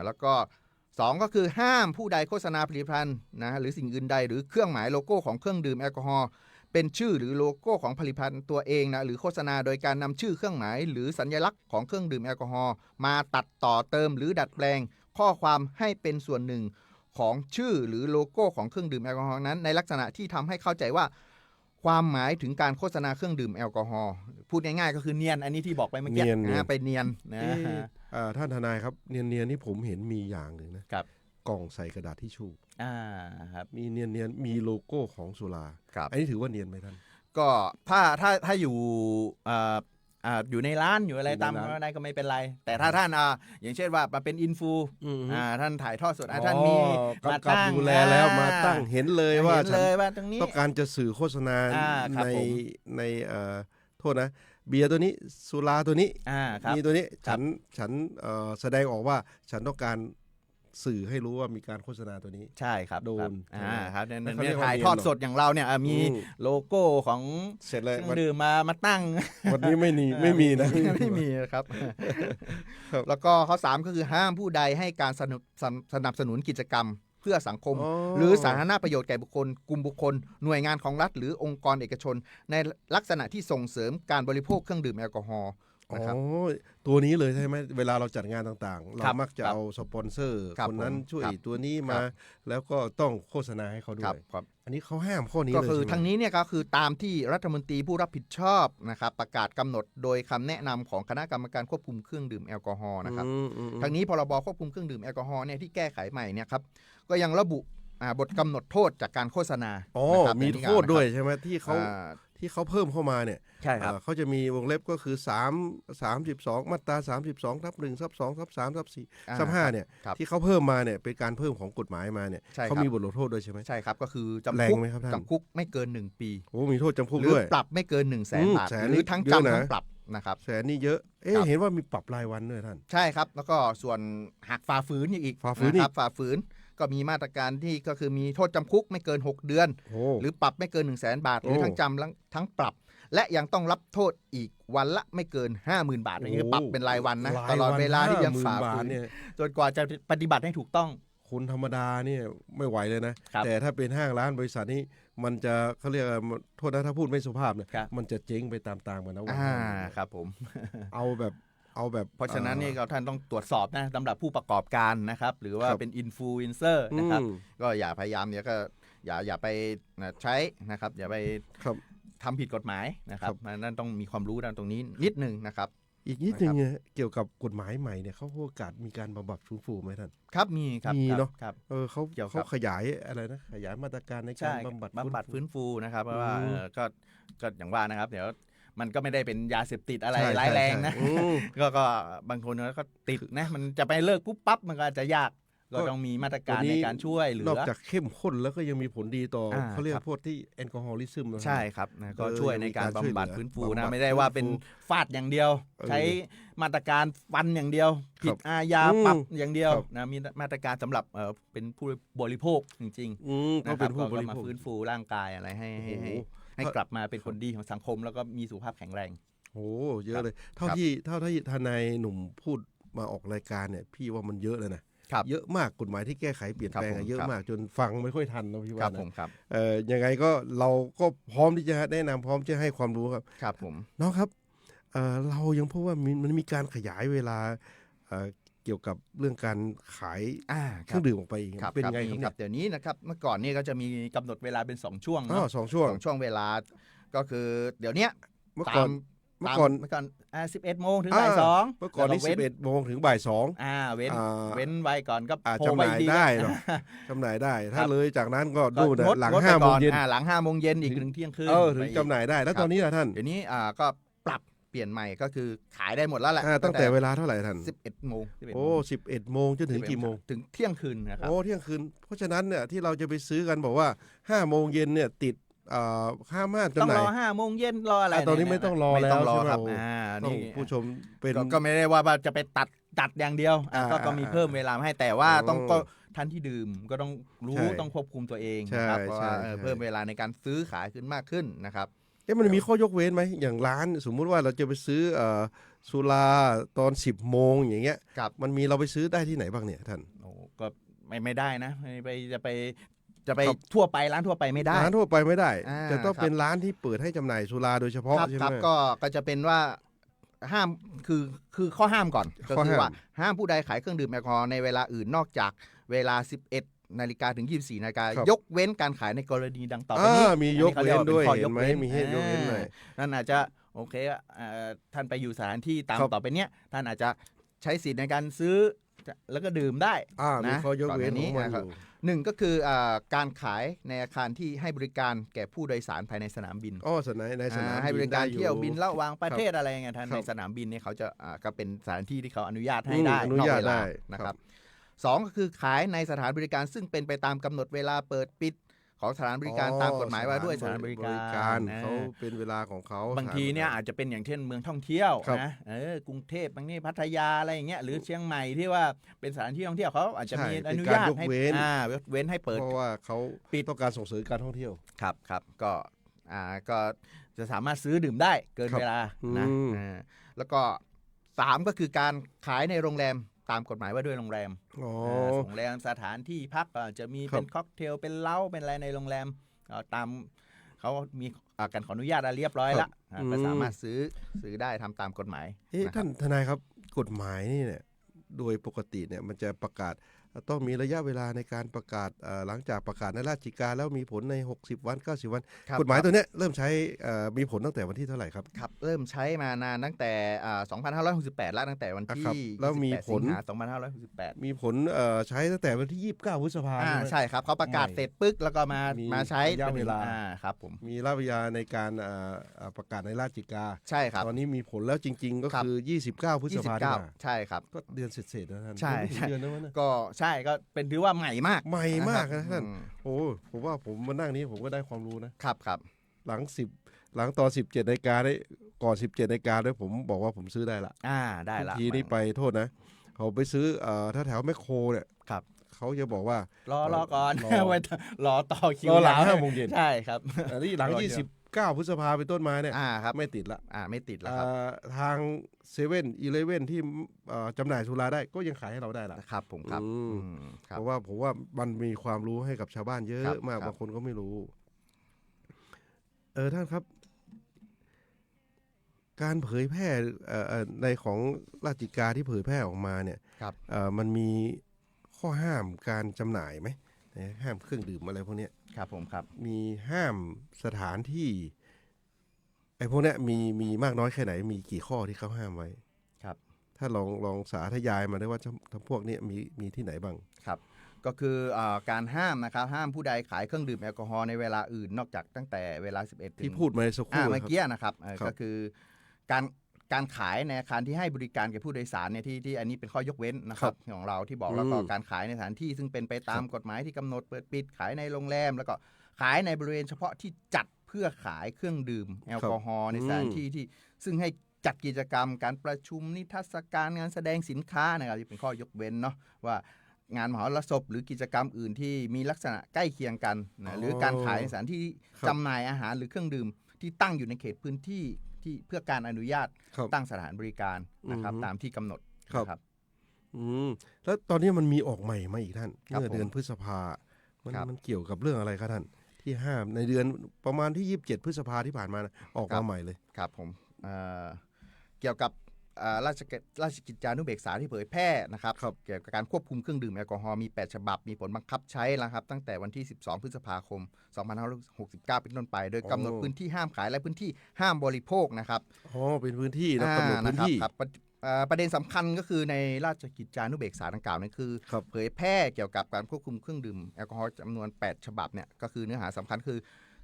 แล้วก็2ก็คือห้ามผู้ใดโฆษณาผลิตภัณฑ์นะหรือสิ่งอื่นใดหรือเครื่องหมายโลโก้ของเครื่องดื่มแอลกอฮอล์เป็นชื่อหรือโลโก้ของผลิตภัณฑ์ตัวเองนะหรือโฆษณาโดยการนำชื่อเครื่องหมายหรือสัญลักษณ์ของเครื่องดื่มแอลกอฮอล์มาตัดต่อเติมหรือดัดแปลงข้อความให้เป็นส่วนหนึ่งของชื่อหรือโลโก้ของเครื่องดื่มแอลกอฮอล์นั้นในลักษณะที่ทำให้เข้าใจว่าความหมายถึงการโฆษณาเครื่องดื่มแอลกอฮอล์พูดง่ายๆก็คือเนียนอันนี้ที่บอกไปเมื่อกี้ไปเนียนนะท่านทนายครับเนียนนี่ผมเห็นมีอย่างหนึ่งนะครับกล่องใส่กระดาษทิชชู่ครับมีเนียนมีโลโก้ของสุราอันนี้ถือว่าเนียนไหมท่านก็ถ้าอยู่ อยู่ในร้านอยู่อะไร อยู่ใน ตาม ร้าน อะไรก็ไม่เป็นไร แต่ถ้าท่านอย่างเช่นว่ามาเป็นอินฟู อืม ท่านถ่ายทอดสดท่านมี กำกับดูแลแล้วมาตั้งเห็นเลยว่า เห็น ฉั เลย น ว่าตรงนี้ ต้องการจะสื่อโฆษณา ครับ ใน ผม ในโทษนะเบียร์ตัวนี้สุราตัวนี้ ครับ มีตัวนี้ ครั ฉั บ นแสดงออกว่าฉันต้องการสื่อให้รู้ว่ามีการโฆษณาตัวนี้ ใช่ครับ โดน ครับเนี่ย เขาเรียกว่า ถ่าย เรียน ทอด เหรอ สดอย่างเราเนี่ยมี อืม โลโก้ของ เสร็จ เค เลย รื่องดื่มมาตั้ง วันนี้ไม่มีไม่มีนะ ไม่มีนะครับ ครับ แล้วก็ข้อ 3 ก็คือห้ามผู้ใดให้การสนับสนุนกิจกรรมเพื่อสังคม หรือสาธารณประโยชน์แก่บุคคล กลุ่มบุคคล หน่วยงานของรัฐ หรือองค์กรเอกชน ในลักษณะที่ส่งเสริมการบริโภคเครื่องดื่มแอลกอฮอล์ อ๋อ นะครับ ตัวนี้เลยใช่ไหมเวลาเราจัดงานต่างๆ เรา ครับ มักจะ ครับ เอาสปอนเซอร์ ครับ คนนั้น ผม ช่วย ครับ ตัวนี้ ครั มา บ แล้วก็ต้องโฆษณาให้เขาด้ ครั ว บ ย ครับ อันนี้เขาห้ามข้อนี้ ก็ เลย คือ ใช่ไหม ทางนี้เนี่ยก็คือตามที่รัฐมนตรีผู้รับผิดชอบนะครับประกาศกำหนดโดยคำแนะนำของคณะกรรมการควบคุมเครื่องดื่มแอลกอฮอล์นะครับ อืม ทางนี้พรบควบคุมเครื่องดื่มแอลกอฮอล์เนี่ยที่แก้ไขใหม่เนี่ยครับก็ยังระบุบทกำหนดโทษจากการโฆษณา อ๋อ นะครับ มี ในนี้ โทษด้วย นะครับ ใช่ไหมที่เขา อ่า ที่เขาเพิ่มเข้ามาเนี่ย ใช่ครับ เขาจะมีวงเล็บก็คือ32มาตรา32/1/2/3/4/5เนี่ย ครับ ที่เขาเพิ่มมาเนี่ยเป็นการเพิ่มของกฎหมายมาเนี่ย ใช่ครับ เขามีบทลงโทษด้วยใช่ไหม ใช่ครับก็คือจำ แรง คุก ไหมครับท่าน จำคุกไม่เกิน1 ปี โอ้มีโทษจำคุก หรือ ด้วย ปรับไม่เกิน1 0 0 0 0แสนบาท 100,000 หรือทั้ง เยอะนะ จำทั้งปรับนะครับ แสนนี่เยอะครับ เห็นว่ามีปรับรายวันด้วยท่าน ใช่ครับแล้วก็ส่วนหากฝ่าฝืนอีก ฝ่าฝืนอีก นะครับฝ่าฝืนก็มีมาตรการที่ก็คือมีโทษจำคุกไม่เกิน 6 เดือน โอ้ หรือปรับไม่เกิน 1 0 0 0 0แสนบาท หรือ โอ้ ทั้งจำทั้งปรับ และยังต้องรับโทษอีกวันละไม่เกิน 50,000 บาทอันนี้คือปรับเป็นรายวันนะตลอดเวลาที่ยังฝ่าฝืน เนี่ย จนกว่าจะปฏิบัติให้ถูกต้อง คนธรรมดาเนี่ยไม่ไหวเลยนะ ครับ แต่ถ้าเป็นห้างร้านบริษัทนี้มันจะเขาเรียกว่าโทษนะถ้าพูดไม่สุภาพเนี่ย ครับ มันจะเจ๊งไปตามๆกันนะวัน ครับผม เอาแบบ เพราะฉะนั้นนี่ก็ท่านต้องตรวจสอบนะสำหรับผู้ประกอบการนะครับหรือว่า ครับ เป็นอินฟลูเอนเซอร์นะครับ อืม ก็อย่าพยายามเนี่ยก็อย่าไปใช้นะครับอย่าไป ครับ ทำผิดกฎหมายนะครับ ครับ นั่นต้องมีความรู้ด้านตรงนี้นิดนึงนะครับ อีกนิดนึงเนี่ยเกี่ยวกับกฎหมายใหม่เนี่ยเขาโอกาสมีการบำบัดฟื้นฟูไหมท่าน ครับมีครับ มีเนอะ ครับ เขา เกี่ยวกับ เขาขยายอะไรนะขยายมาตรการในกา ใช่ รบำบัด ฟื้นฟูนะครับเพราะว่า อืม ก็อย่างว่านะครับเดี๋ยวมันก็ไม่ได้เป็นยาเสพติดอะไร ใช่ ร้ายแรงนะ ใช่อืม ก็บางคนก็ติดนะมันจะไปเลิกปุ๊บปั๊บมันก็อาจจะยากก็ต้องมีมาตรการในการช่วยเหลื นอก อ จากเข้มข้นแล้วก็ยังมีผลดีต่ออา เขาเรียก ครับ พวกที่แอลกอฮอลิซึมนะ ใช่ครับนะก็ช่วยในการบำบัดฟื้นฟู บำ นะ บัด ไม่ได้ว่าเป็น ฟื้นฟู ฟาดอย่างเดียว ใช้มาตรการฟันอย่างเดียว ผิดอาญา อืม ปรับอย่างเดียว ครับ นะมีมาตรการสำหรับเป็นผู้บริโภคจริง ๆ ก็ นะค เป็ รับ นผู้บ ก็ ริ มา โภค ฟื้นฟูร่างกายอะไรให้ โอ้โห ให้กลับมาเป็นคนดีของสังคม แล้วก็มีสุขภาพแข็งแรง โอ้เยอะเลย เท่า ครับ ที่ทนายหนุ่มพูดมาออกรายการเนี่ยพี่ว่ามันเยอะเลยนะครับ เยอะมากกฎหมายที่แก้ไขเปลี่ยนแปลง ครับผม อะเยอะ ครับ มากจนฟังไม่ค่อยทันนะพี่ ค ว่า รับ นะ ผมครับ ยังไงก็เราก็พร้อมที่จะแนะนำพร้อมจะให้ความรู้ครับ ครับผม น้องครับเรายังพบว่ามันมีการขยายเวลาเกี่ยวกับเรื่องการขายเครื่องดื่มออกไปอีก ครับ เป็น ครับ ไง มี ครับ เดี๋ยวนี้นะครับเมื่อก่อนนี่ก็จะมีกำหนดเวลาเป็น2ช่วง อ๋อ เนาะ สองช่วง สองช่วงเวลาก็คือเดี๋ยวเนี้ย เมื่อก่อน เมื่อก่อน11 โมงถึง อ่า บ่าย 2 เมื่อก่อนนี้ แล้ว 11 โมงถึงบ่าย 2 เว้น อ่า เว้นไว้ก่อนก็ จำหน่าย ดี ได้เนาะจำหน่ายได้ ถ้า ครับ เลยจากนั้นก็ ก็ ดูนะ งด หลัง งดไป 5 โมง ก่อน เย็น หลัง5 โมงเย็นอีกถึงเที่ยงคืน ถึง ไปอีก จำหน่ายได้ แล้ว ครับ ตอนนี้ล่ะท่าน เดี๋ยวนี้ก็ปรับเปลี่ยนใหม่ก็คือขายได้หมดแล้วแหละ ตั้งแต่เวลาเท่าไหร่ท่าน 11 โมง โอ้11 โมงจนถึงกี่โมง ถึงเที่ยงคืนนะครับ โอ้เที่ยงคืน เพราะฉะนั้นเนี่ยที่เราจะไปซื้อกันบอกว่า5 โมงเย็นเนี่ยติดห้ามจำ ต้อง หน่าย รอ5 โมงเย็นรออะไร ตอนนี้ไม่ต้องรอ ไม่ แล้ว ต้องรอ ใช่ไหม ครับ โอ้ ต้อง นี่ ผู้ชมเป็น ก็ไม่ได้ว่าจะไปตัดอย่างเดียวก็มีเพิ่มเวลาให้แต่ว่า โอ้ ต้องก็ท่านที่ดื่มก็ต้องรู้ ใช่ ต้องควบคุมตัวเอง ใช่ นะครับเพราะว่า ใช่ เพิ่มเวลาในการซื้อขายขึ้นมากขึ้นนะครับ มันมีข้อยกเว้นไหมอย่างร้านสมมุติว่าเราจะไปซื้อสุราตอน 10 โมงอย่างเงี้ย ครับ มันมีเราไปซื้อได้ที่ไหนบ้างเนี่ยท่าน โอ้ก็ไม่ได้นะจะไป ครับ ทั่วไปร้านทั่วไปไม่ได้ ร้านทั่วไปไม่ได้ จะต้อง ครับ เป็นร้านที่เปิดให้จำหน่ายสุราโดยเฉพาะ ครับ ใช่ไห ค ม รับก็จะเป็นว่าห้ามคือข้อห้ามก่อนก็ ข้อ คือ ห้าม ว่าห้ามผู้ใดขายเครื่องดื่มแอลกอฮอล์ในเวลาอื่นนอกจากเวลา 11 นาฬิกาถึง 24 นาฬิกายกเว้นการขายในกรณีดังต่อไปนี้ มียกเว้นด้วย อัขารี เห็นไหม ข้อยกว้ มีให้ยกเว้นหน่อย นั่นอาจจะโอเคท่านไปอยู่สถานที่ตาม ครับ ต่อไปเนี้ยท่านอาจจะใช้สิทธิ์ในการซื้อแล้วก็ดื่มได้ มี นะ ข้อยกเว้น ก่อนหน้านี้ ของมัน นะครับ อยู่ หนึ่งก็คือการขายในอาคารที่ให้บริการแก่ผู้โดยสารภายในสนามบิน ในสนาม ให้บริการ ได้อ เที่ยวบินระหว่างประเทศ ครับ อะไรเงี้ยท่าน ครับ ในสนามบินเนี่ยเขาจะก็เป็นสถานที่ที่เขาอนุญาตให้ได้ อนุญาต นอกเวล ได้ นะครับสองก็คือขายในสถานบริการซึ่งเป็นไปตามกำหนดเวลาเปิดปิดของสถานบริการตามกฎหมายว่าด้วยสถานบริการ เขาเป็นเวลาของเขา บางทีเนี่ยอาจจะเป็นอย่างเช่นเมืองท่องเที่ยว ครับ นะกรุงเทพบางนี่พัทยาอะไรอย่างเงี้ยหรือเชียงใหม่ที่ว่าเป็นสถานที่ท่องเที่ยวเขาอาจจะมีอนุญาตให้ยกเว้นให้เปิด เพราะว่าเขา ปิด ต้องการส่งเสริมการท่องเที่ยว ครับก็จะสามารถซื้อดื่มได้เกิน ครับ เวลานะ อืม แล้วก็3ก็คือการขายในโรงแรมตามกฎหมายว่าด้วยโรงแรม อ๋อ โรงแรมสถานที่พักจะมี ครับ เป็นค็อกเทลเป็นเหล้าเป็นอะไรในโรงแรมตามเขามีการขออนุญาตเรียบร้อยละก็สามารถซื้อได้ทำตามกฎหมาย ท่านทนายครับกฎหมายนี่เนี่ยโดยปกติเนี่ยมันจะประกาศต้องมีระยะเวลาในการประกาศหลังจากประกาศในราชกิจการแล้วมีผลใน60 วัน90 วัน ครับ กฎหมายตัวเนี้ยเริ่มใช้มีผลตั้งแต่วันที่เท่าไหร่ครับ ครับเริ่มใช้มานานตั้งแต่2568แล้วตั้งแต่วัน ครั ที่ บแล้วมีผล สิงหา2568มีผลใช้ตั้งแต่วันที่29พฤษภาคม ใช่ครับเขาประกาศเสร็จปึ๊กแล้วก็มาใช้ ระยะเวลา ครับผม มีระยะเวลาในการประกาศในราชกิจการ ใช่ครับ ตอนนี้มีผลแล้วจริง ๆ ก็คือ 29 พฤษภาคม 29ใช่ครับ ก็เดือนเศษๆนะท่าน ใช่ ยังไม่ถึงเดือนนะวะเนี่ย ก็ใช่ก็เป็นถือว่าใหม่มาก ใหม่มากนะท่าน อืม โอ้ผมว่าผมมานั่งนี้ผมก็ได้ความรู้นะ ครับ หลังตอน17 นาฬิกาได้ก่อน 17 นาฬิกาด้วยผมบอกว่าผมซื้อได้ละ ได้ละ ทีนี้ไปโทษนะเขาไปซื้อถ้าแถวแมคโครเนี่ย ครับ เขาจะบอกว่าร อก่อน รอ ไว้รอต่อคิว รอหลัง5 โมงเย็น ใช่ครับ อันนี้หลัง รอเดี๋ยว 29 พฤษภาเป็นต้นมาเนี่ย ครับ ไม่ติดละ ไม่ติดแล้วครับ ทางเซเว่นอีเลฟเว่นที่จำหน่ายสุราได้ก็ยังขายให้เราได้ละ ครับผมครับ อืม ครั เพ บ ราะว่าผมว่ามันมีความรู้ให้กับชาวบ้านเย ครั อะ บ มาก ครับ บางคนก็ไม่รู้ท่านครับ การเผยแพร่ในของราชกิจการที่เผยแพร่ออกมาเนี่ย ครับ มันมีข้อห้ามการจำหน่ายไหมห้ามเครื่องดื่มอะไรพวกเนี้ย ครับผมครับ มีห้ามสถานที่ไอ้พวกเนี้ยมีมากน้อยแค่ไหนมีกี่ข้อที่เขาห้ามไว้ ครับ ถ้าลองสาธยายมาได้ว่าทั้งพวกเนี้ยมีที่ไหนบ้าง ครับก็คือการห้ามนะครับห้ามผู้ใดขายเครื่องดื่มแอลกอฮอล์ในเวลาอื่นนอกจากตั้งแต่เวลา 11 ที่พูดมาในสักครู่ เมื่อ นะครับ กี้นะครับ ครับ ก็คือการขายในอาคารที่ให้บริการแก่ผู้โดยสารเนี่ยที่อันนี้เป็นข้อยกเว้นนะครับของเราที่บอกแล้วก็การขายในสถานที่ซึ่งเป็นไปตามกฎหมายที่กำหนดเปิดปิดขายในโรงแรมแล้วก็ขายในบริเวณเฉพาะที่จัดเพื่อขายเครื่องดื่มแอลกอฮอล์ในสถานที่ที่ซึ่งให้จัดกิจกรรมการประชุมนิทรรศการงานแสดงสินค้านะครับที่เป็นข้อยกเว้นเนาะว่างานมหรสพหรือกิจกรรมอื่นที่มีลักษณะใกล้เคียงกันนะหรือการขายในสถานที่จำหน่ายอาหารหรือเครื่องดื่มที่ตั้งอยู่ในเขตพื้นที่ที่เพื่อการอนุญาต ครับ ตั้งสถานบริการนะครับ อืม ตามที่กำหนด ครับ นะครับ แล้วตอนนี้มันมีออกใหม่มาอีกท่าน ครับ เมื่อเดือน ผม พฤษภาครับ มันเกี่ยวกับเรื่องอะไรครับท่านที่ห้ามในเดือนประมาณที่27 พฤษภาที่ผ่านมานะออกมาใหม่เลย ครับผมเกี่ยวกับราชกิจจานุเบกษาที่เผยแพร่นะครับ ครับ เกี่ยวกับการควบคุมเครื่องดื่มแอลกอฮอล์มี8ฉบับมีผลบังคับใช้แล้วครับตั้งแต่วันที่12 พฤษภาคม 2569 เป็นต้นไป โดยกำหนดพื้นที่ห้ามขายและพื้นที่ห้ามบริโภคนะครับ อ๋อเป็นพื้นที่นะกำหนดพื้นที่ ครับประเด็นสำคัญก็คือในราชกิจจานุเบกษาดังกล่าวนั่นคือ ครับ เผยแพร่เกี่ยวกับการควบคุมเครื่องดื่มแอลกอฮอล์จำนวน8ฉบับเนี่ยก็คือเนื้อหาสำคัญคือ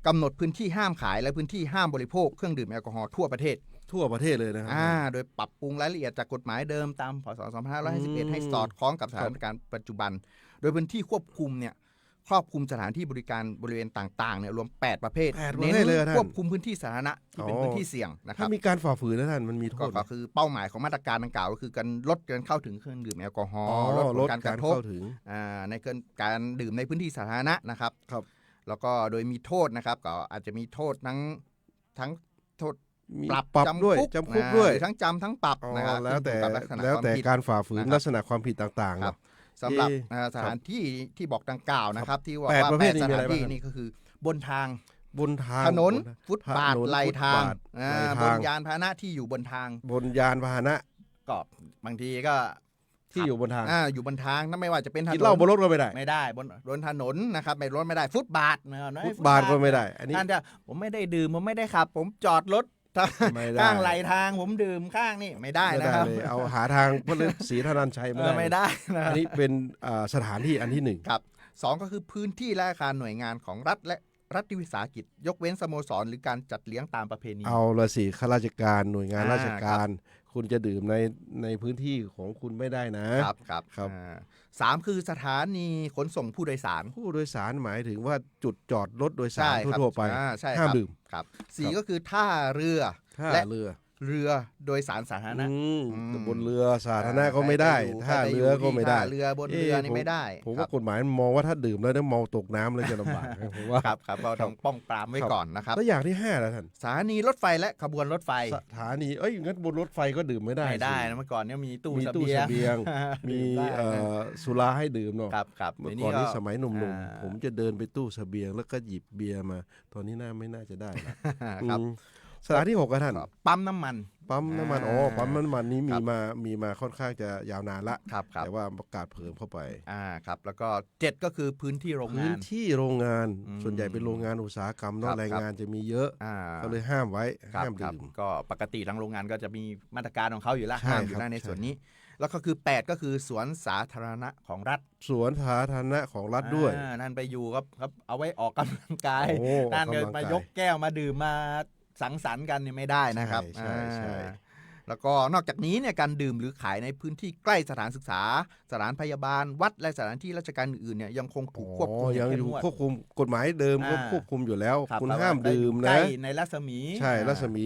กำหนดพื้นที่ห้ามขายและพื้นที่ห้ามบริโภคเครื่องดื่มแอลกอฮอล์ทั่วประเทศ ทั่วประเทศเลยนะครับ โดยปรับปรุงรายละเอียดจากกฎหมายเดิมตามพศ2551ให้สอดคล้องกับสถานการณ์ปัจจุบัน โดยพื้นที่ควบคุมเนี่ยครอบคลุมสถานที่บริการบริเวณต่างๆเนี่ยรวม8ประเภท 8 เน้น ประเภทเลยท่าน ควบคุมพื้นที่สาธารณะที่เป็นพื้นที่เสี่ยงนะค ถ้า รับ มีการฝ่าฝืนนะท่านมันมีโท ก็ ษ ก็คือเป้าหมายของมาตรการดังกล่าวก็คือการลดการเข้าถึงเครื่องดื่มแอลกอฮอ อ๋อ ล์ลด ล ผ ด ลการก การ ระทบ เข้าถึง ในการดื่มในพื้นที่สาธารณะนะครับ ครับ แล้วก็โดยมีโทษนะครับก็อาจจะมีโทษทั้งโทษ มี ปรับ ปรับด้วยจำคุกด้วย หรือทั้งจำทั้งปรับ อ๋อ นะครับ แล้วแต่ ขึ้นอยู่กับลักษณะ แล้ว ความ แต่ ผิด การฝ่าฝืน นะครับ ลักษณะความผิดต่างๆ ครับ เนาะ สำหรับ เอ๊ะ สถานที่ที่บอกดังกล่าวนะครับ ที่ว่า แปดประเภท แปด นี้ ส มี ถา อะไร น บ้าง ที่ ครับ นี่ก็คือบนทาง บนทาง ถนน บ ฟุตบาท ถนน ไหลทาง ฟุตบาทไหล บ ทาง นยานพาหนะที่อยู่บนทาง บนยานพาหนะ ก็บางทีก็ ที่อยู่บนทาง อยู่บนทางนั่นไม่ว่าจะเป็นถน กิน น เหล้าบนรถก็ไม่ได้ ไม่ได้บนถนนนะครับไม่รถไม่ได้ฟุตบาทนะครับ ฟุตบาทก็ไม่ได้ อันนี้ ท่านจะผมไม่ได้ดื่มผมไม่ได้ขับ ผมจอดรถ ไม่ได้ ข้างไหลทางผมดื่มข้างนี่ไม่ได้ ไม่ นะ ได้ ครับ เลยเอาหาทางพระฤาษีธนันชัยไม่ได้ ไม่ได้นะค อั รับ นนี้เป็นสถานที่อันที่หนึ่ง ครับ 2ก็คือพื้นที่และอาคารหน่วยงานของรัฐและรัฐวิสาหกิจยกเว้นสโมสรหรือการจัดเลี้ยงตามประเพณี เอาละสิข้าราชการหน่วยงานราชการ คุณจะดื่มในพื้นที่ของคุณไม่ได้นะครับ ครับ3คือสถานีขนส่งผู้โดยสาร ผู้โดยสารหมายถึงว่าจุดจอดรถโดยสาร ครับ ทั่วๆไป ใช่ ห้าม ครับ ดื่ม ครับ4ก็คือท่าเรือ ท่า และ เรือ เรือโดยสารสาธารณะ บนเรือสาธารณะก็ไม่ได้ท่าเรือก็ไม่ได้ ท่าเรือบนเรือนี่ไม่ได้ ผมว่ากฎหมายมันมองว่าถ้าดื่มแล้วเนี่ยเมาตกน้ำแล้วจะลำบากผมว่า ครับก็ต้องป้องปรามไว้ก่อนนะครับ แล้วอย่างที่5แล้วท่าน สถานีรถไฟและขบวนรถไฟ สถานีงั้นบนรถไฟก็ดื่มไม่ได้ ไม่ได้ สิ นะเมื่อก่อนเนี่ยมีตู้ มี เส ตู้ บี เส ยง บียง มี ดื่ได้นะ สุราให้ดื่มเนาะ ครับ เมื่อ ดี๋ยว ก่อนนี้ ก็ สมัยหนุ่ม อ่า ๆผมจะเดินไปตู้เสบียงแล้วก็หยิบเบียร์มา ตอนนี้ไม่น่าจะได้ละ ครับ สถานที่6ก็ท่าน ปั๊มน้ำมัน ปั๊มน้ำมัน ปั๊มน้ำมันนี้ ครับ มีมาค่อนข้างจะยาวนานละ ครับ แต่ว่าประกาศเพิ่มเข้าไป ครับแล้วก็7ก็คือพื้นที่โรง พื้ งาน น ที่โรงงาน อืม ส่วนใหญ่เป็นโรงงานอุตสาหกรรม ค เนาะ รับ แรงงานจะมีเยอะ อ่า ก็เลยห้ามไว้ ครับ ห้าม ครับ ดื่ม ก็ปกติทางโรงงานก็จะมีมาตรการของเขาอยู่แล้ว ใช่ ห้ามอยู่ ครับ แล้วใน ใช่ ส่วนนี้ แล้วก็คือ8ก็คือสวนสาธารณะของรัฐ สวนสาธารณะของรัฐด้วย นั่นไปอยู่ครับเอาไว้ออกกำลังกาย โอ้ นั่น ออก เดิ กำลั น ง มาก าย ยกแก้วมาดื่มมาสังสรรค์กันเนี่ยไม่ได้นะครับ ใช่ใช่ แล้วก็นอกจากนี้เนี่ยการดื่มหรือขายในพื้นที่ใกล้สถานศึกษา สถานพยาบาลวัดและสถานที่ราชการอื่นๆเนี่ยยังคงถูกควบคุมอ ยั ย่าง งเข้ อ ม ยู่ งวด ควบคุมกฎหมายเดิมก็ อ่า ควบคุมอยู่แล้ว รับ คุณ แต่ว่ ห้ามดื่ม ใก นะ ล้ในรัศมี ใช่รัศมี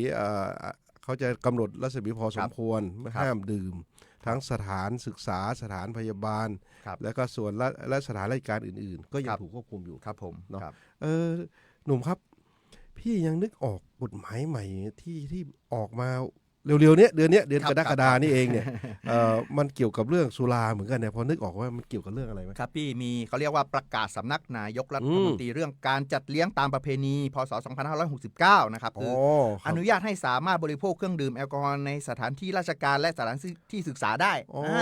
เขาจะกำหนดรัศมีพอสมควร ครับ ห้ามดื่ม ทั้งสถานศึกษาสถานพยาบาล ครับ แล้วก็ส่วนและสถานราชการอื่นๆ ก็ยั ค ง รับ ถูกควบคุมอยู่ ครับผม เนาะ ครับ หนุ่มครับ พี่ยังนึกออกกฎหมายใหม่ที่ออกมาเร็วๆเนี้ยเดือนกรกฎานี่เองเนี่ยมันเกี่ยวกับเรื่องสุราเหมือนกันเนี่ยพอนึกออกว่ามันเกี่ยวกับเรื่องอะไรไหม ครับพี่มีเขาเรียกว่าประกาศสำนักนายกรัฐมนตรีเรื่องการจัดเลี้ยงตามประเพณีพศ 2569 นะครับคืออนุญาตให้สามารถบริโภคเครื่องดื่มแอลกอฮอล์ในสถานที่ราชการและสถานที่ศึกษาได้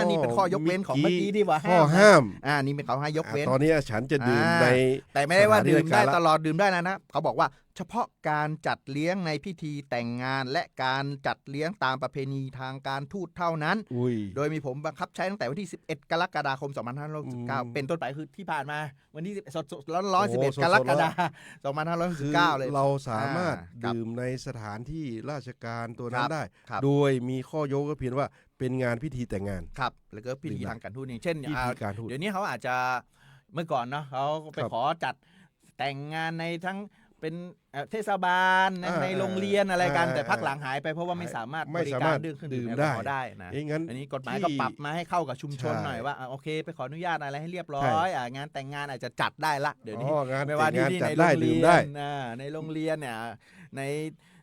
นี่เป็นข้อยกเว้นของเมื่อกี้ที่ว่า ข้อห้าม นี่เป็นเขาให้ยกเว้น ตอนนี้ฉันจะดื่มใน แต่ไม่ได้ว่าดื่มได้ สถานที่ราชการละ ตลอดดื่มได้นะเขาบอกว่าเฉพาะการจัดเลี้ยงในพิธีแต่งงานและการจัดเลี้ยงตามประเพณีทางการทูตเท่านั้น อุ้ย โดยมีผมบังคับใช้ตั้งแต่วันที่ 11 กรกฎาคม 2569 เป็นต้นไปคือที่ผ่านมาวันที่สดๆร้อนๆ11 กรกฎาคม คือ 2569 เลย เราสามารถ ครับ ดื่มในสถานที่ราชการตัวนั้ ครั น บ ได้ ครับ โดยมีข้อยกก็เพียงว่าเป็นงานพิธีแต่งงาน ครับแล้วก็พิธีทางการทูตอย่างเช่น พิธีการทูต เดี๋ยวนี้เขาอาจจะเมื่อก่อนเนาะเขาไป ครับ ขอจัดแต่งงานในทั้งเป็นเทศบาลใน อ่า โรงเรียนอะไรกัน อ่า แต่พักหลังหายไปเพราะว่าไม่สามารถ ไม่ บริ สา การ มารถ ดื่มเครื่อง ดื่ ดื่ม ม แอลกอฮอล์ ได้ ได้นะ งั้น อันนี้กฎหมาย ที่ ก็ปรับมาให้เข้ากับชุมชน ใช่ หน่อยว่าโอเคไปขออนุญาตอะไรให้เรียบร้อ ใช่ ยงานแต่งงานอาจจะจัดได้ละเดี๋ยวนี้ งาน ไม่ แต่ ว่าง งาน ที่ จัด ในโร ได้ ง ดื่ เรี ม ย ได้ นในโรงเรียนเนี่ยใน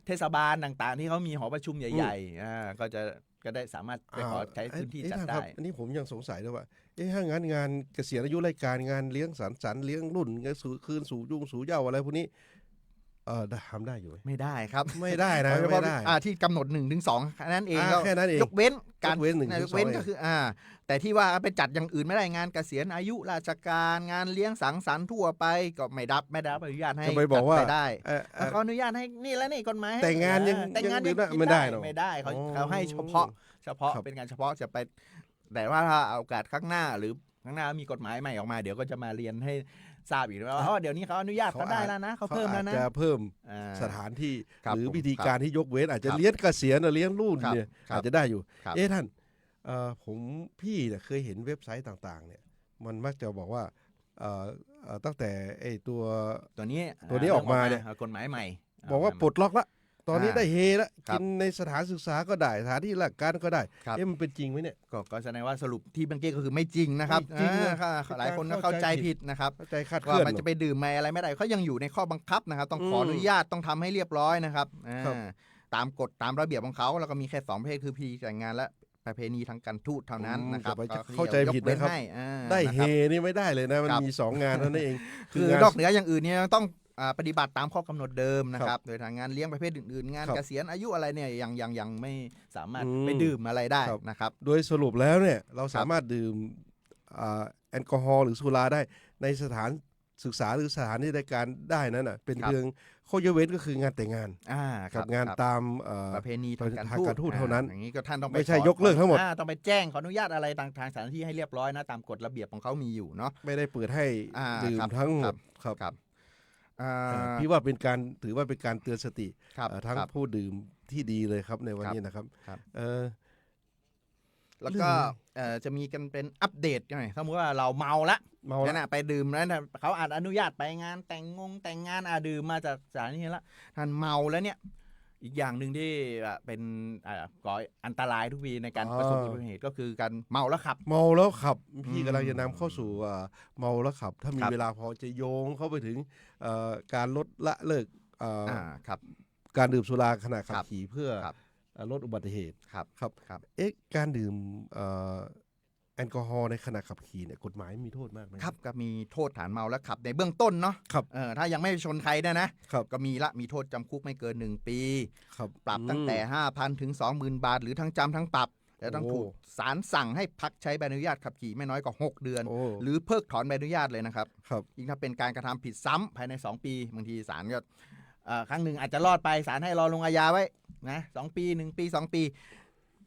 เทศบาลต่างๆ ที่เขามีหอประชุมใหญ่ๆก็ได้สามารถไปขอใช้พื้นที่จัด ท่านค ได้ รับอันนี้ผมยังสงสัยด้วยว่าถ้างั้นงานเกษียณอายุราชการงานเลี้ยงสังสรรค์เลี้ยงรุ่นงานคืนสู่ยุ่งสู่เหย้าอะไรพวกนี้ทำได้อยู่ไหม ไม่ได้ครับ ไม่ได้นะ เพราะ ไม่ ว่า ได้ ที่กำหนด1 ถึง 2แค่นั้นเอง แค่นั้นเอง ยกเว้นการ ยกเว้น1 ถึง ยกเว้น 2 ก็คือแต่ที่ว่าไปจัดอย่างอื่นไม่ได้งานเกษียณอายุราชการงานเลี้ยงสังสรรค์ทั่วไปก็ไม่ได้อนุญาตให้ จะไปบอกว่า จัดได้ เอ่อ เขาอนุญาตให้นี่แล้วนี่กฎหมายให้ แต่งงานยัง แต่งงาน ยัง กิน ไม่ได้หรอ ไม่ได้เขา อ๋อ เขาให้เฉพาะ ครับ เป็นการเฉพาะจะไป แต่ว่าถ้าโอกาสข้างหน้าหรือข้างหน้ามีกฎหมายใหม่ออกมาเดี๋ยวก็จะมาเรียนให้ทราบอีกว่าเดี๋ยวนี้เขาอนุญาตเขาได้แล้วนะเขาเพิ่มแล้วนะ อาจจะเพิ่ม อ่า สถานที่ ครับ หรือ ผม วิธีการที่ยกเว้นอาจจะ ครับ เลี้ยงเกษียณหรือเลี้ยงรุ่น ครับ เนี่ย ครับ อาจจะได้อยู่ ครับ ท่านพี่เนี่ยเคยเห็นเว็บไซต์ต่างๆ เนี่ย มันมักจะบอกว่าตั้งแต่ไอ้ตัว ตัวนี้ ออกมาเนี่ย กฎหมายใหม่ บอกว่าปลดล็อกละตอนนี้ได้เฮละ ครับ กินในสถานศึกษาก็ได้สถานที่ราชการก็ได้ ครับ มันเป็นจริงไหมเนี่ย ก็แสดงว่าสรุปที่เมื่อกี้ก็คือไม่จริงนะครับ ไม่จริงนะ หลายคนก็เข้าใจผิดนะครับ เข้าใจคาดเค ว่า ลื่อน มันจะไปดื่มมาอะไรไม่ได้เขายังอยู่ในข้อบังคับนะครับ ต้องขออนุญาตต้องทำให้เรียบร้อยนะครับ ครับ ตามกฎตามระเบียบของเขาแล้วก็มีแค่2ประเภทคือพิธีแต่งงานและประเพณีทางการทูตเท่านั้นนะครับ จะ ก็ เข้าใจผิดนะครับ ยกเว้นให้ได้ นะ เฮ ครับ นี่ไม่ได้เลยนะ มัน ครับ มี2 งานเท่านั้นเอง คือน งาน นอกเหนืออย่างอื่นเนี่ยต้องปฏิบัติตามข้อกำหนดเดิมนะค ครั รับบ โดยทางงานเลี้ยงประเภทอื่นๆ งาน ครับ เกษียณอายุอะไรเนี่ยยังไม่สามารถ อืม ไปดื่มอะไรได้ ครับ นะครับ โดยสรุปแล้วเนี่ยเราสามารถดื่มแอลกอฮอล์หรือสุราได้ในสถาน ศึกษาหรือสถานที่ราชการได้นั้นอ่ะเป็น ครับ เพียงข้อยกเว้นก็คืองานแต่งงาน ครั กับงาน ครับ ตาม ประเพณีทางการ ทางการทูตเท่านั้น อย่างนี้ก็ท่านต้องป ไม่ใช่ ขอย กเลิกทั้งหมด ต้องไปแจ้งขออนุญาตอะไรทางสถานที่ให้เรียบร้อยนะตามกฎระเบียบของเขามีอยู่เนาะ ไม่ได้เปิดให้ ดื่ม ครับ ทั้งหม ครั ด บ ครับ ครับ พี่ว่าเป็นการถือว่าเป็นการเตือนสติ ครับ ทั้ง ครับ ผู้ดื่มที่ดีเลยครับในวันนี้นะครับ ครับ เอ่อ แล้วก็ เรื่องนี้ จะมีกันเป็นอัปเดตกันหน่อยสมมติว่าเราเมาละ เมา นั่น แล้ว น่ะไปดื่มแล้วนะเขาอนุญาตไปงานแต่งงานดื่มมาจากสถานที่ละท่านเมาแล้วเนี่ยอีกอย่างหนึ่งที่เป็นก่ออันตรายทุกปีในการประสบอุบัติเหตุก็คือการเมาแล้วขับ เมาแล้วขับพี่ อืม กำลังจะนำเข้าสู่เมาแล้วขับ ถ้ามี ครับ เวลาพอจะโยงเข้าไปถึงการลดละเลิกครับ การดื่มสุราขณะขับ ครับ ขี่เพื่อ ครับ ลดอุบัติเหตุ ครับ ครับ ครับ การดื่มแอลกอฮอล์ในขณะขับขี่เนี่ยกฎหมายมีโทษมากไหม ครับก็มีโทษฐานเมาแล้วขับในเบื้องต้นเนาะ ครับ ถ้ายังไม่ชนใครนะครับ ก็มีโทษจำคุกไม่เกิน 1 ปี ครับ ปรับตั้งแต่ 5,000 ถึง 20,000 บาท หรือทั้งจำทั้งปรับและต้องถูกศาลสั่งให้พักใช้ใบอนุญาตขับขี่ไม่น้อยกว่า 6 เดือน โอ้ หรือเพิกถอนใบอนุญาตเลยนะครับ ครับ ยิ่งถ้าเป็นการกระทำผิดซ้ำภายใน 2 ปีบางทีศาลก็ครั้งหนึ่งอาจจะรอดไปศาลให้รอลงอาญาไว้นะ2 ปี 1 ปี 2 ปี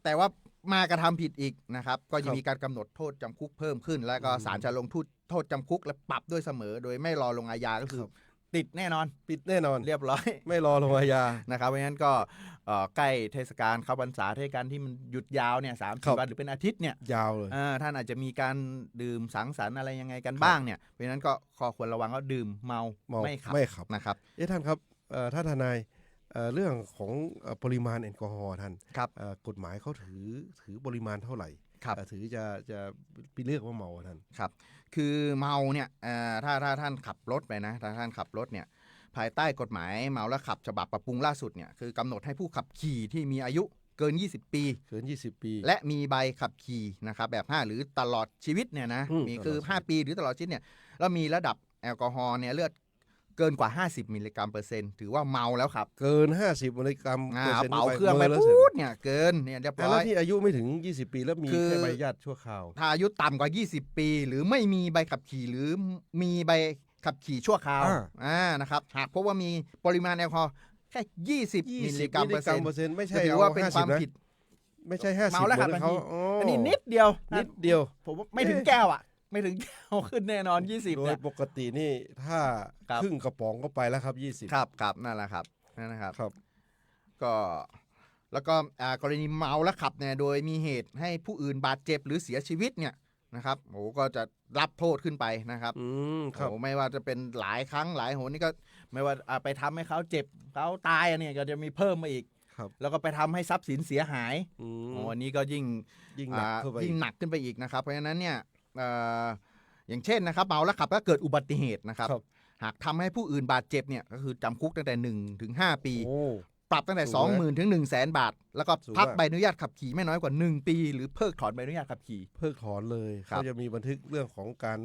แต่ว่ามากระทำผิดอีกนะครับก็จะมีการกำหนดโทษจำคุกเพิ่มขึ้น แล้วก็ศาลจะลงโทษจำคุกและปรับด้วยเสมอ โดยไม่รอลงอาญาก็คือ ครับ ติดแน่นอน ปิดแน่นอน เรียบร้อย ไม่รอลงอาญา นะครับเพราะฉะนั้นก็ใกล้เทศกาลเข้าพรรษาเทศกาลที่มันหยุดยาวเนี่ยครับ 3-4 วันหรือเป็นอาทิตย์เนี่ย ยาวเลย ท่านอาจจะมีการดื่มสังสรรค์อะไรยังไงกันบ้างเนี่ยเพราะฉะนั้นก็ข้อควรระวังก็ดื่มเมาไม่ขับ ไม่ขับ นะครับ ท่านครับท่านทนายเรื่องของปริมาณแอลกอฮอล์ท่าน ครับ กฎหมายเขาถือปริมาณเท่าไหร่ ครับ ถือจะไปเรียกว่าเมาท่าน ครับคือเมาเนี่ยถ้าท่านขับรถไปนะถ้าท่านขับรถเนี่ยภายใต้กฎหมายเมาแล้วขับฉบับปรับปรุงล่าสุดเนี่ยคือกำหนดให้ผู้ขับขี่ที่มีอายุเกิน 20 ปี เกิน 20 ปี และมีใบขับขี่นะครับแบบ 5 หรือตลอดชีวิตเนี่ยนะ อืม มีคือ ตลอดชีวิต 5 ปีหรือตลอดชีวิตเนี่ยแล้วมีระดับแอลกอฮอล์เนี่ยเลือดเกินกว่า 50 มิลลิกรัมเปอร์เซ็นต์ถือว่าเมาแล้วครับ เกิน 50 มิลลิกรัมเปอร์เซ็นต์ เป่าเครื่องไป แล้ว พูดเนี่ยเกินเนี่ยเรียบร้ แล้ อ วย ที่อายุไม่ถึง 20 ปีแล้วมี คือ แค่ใบอนุญาตชั่วคราว ถ้าอายุต่ำกว่า 20 ปี หรือไม่มีใบขับขี่หรือมีใบขับขี่ชั่วคราว นะครับหากพบว่ามีปริมาณแอลกอฮอล์แค่ 20 มิลลิกรัมเปอร์เซ็นต์ ไม่ใช่ ถือว่าเป็นความ 50นะ ผิด ไม่ใช่ 50 เมาแล้วขับ หมือนเขา อันนี้นิดเดียว นิดเดียว ผมว่าไม่ถึงแก้วอ่ะ ไม่ถึงแก้วขึ้นแน่นอน 20 โด เนี่ย ยปกตินี่ถ้า ครับ ครึ่งกระป๋องก็ไปแล้วครับ 20 ครับนั่นแหละครับนั่นนะครับ ครับ ก็แล้วก็กรณีเมาแล้วขับเนี่ยโดยมีเหตุให้ผู้อื่นบาดเจ็บหรือเสียชีวิตเนี่ยนะครับโอ้ก็จะรับโทษขึ้นไปนะครับ ครับ โอ้ไม่ว่าจะเป็นหลายครั้งหลายหนนี่ก็ไม่ว่าไปทำให้เขาเจ็บเขาตายอันนี้ก็จะมีเพิ่มมาอีก ครับ แล้วก็ไปทำให้ทรัพย์สินเสียหาย โอ้อันนี้ก็ยิ่ง ยิ่งหนักเข้าไป ยิ่งหนักขึ้นไปอีกนะครับเพราะฉะนั้นเนี่ยอย่างเช่นนะครับเมาแล้วขับก็เกิดอุบัติเหตุนะครับ ครับ หากทำให้ผู้อื่นบาดเจ็บเนี่ยก็คือจำคุกตั้งแต่1 ถึง 5 ปี โอ้ ปรับตั้งแต่ สูงนะ 20,000 ถึง 100,000 บาท แล้วก็ สูง พัก มาก ใบอนุญาตขับขี่ไม่น้อยกว่า 1 ปี หรือเพิกถอนใบอนุญาตขับขี่ เพิกถอนเลย ครับ เขาจะมีบันทึกเรื่องของการ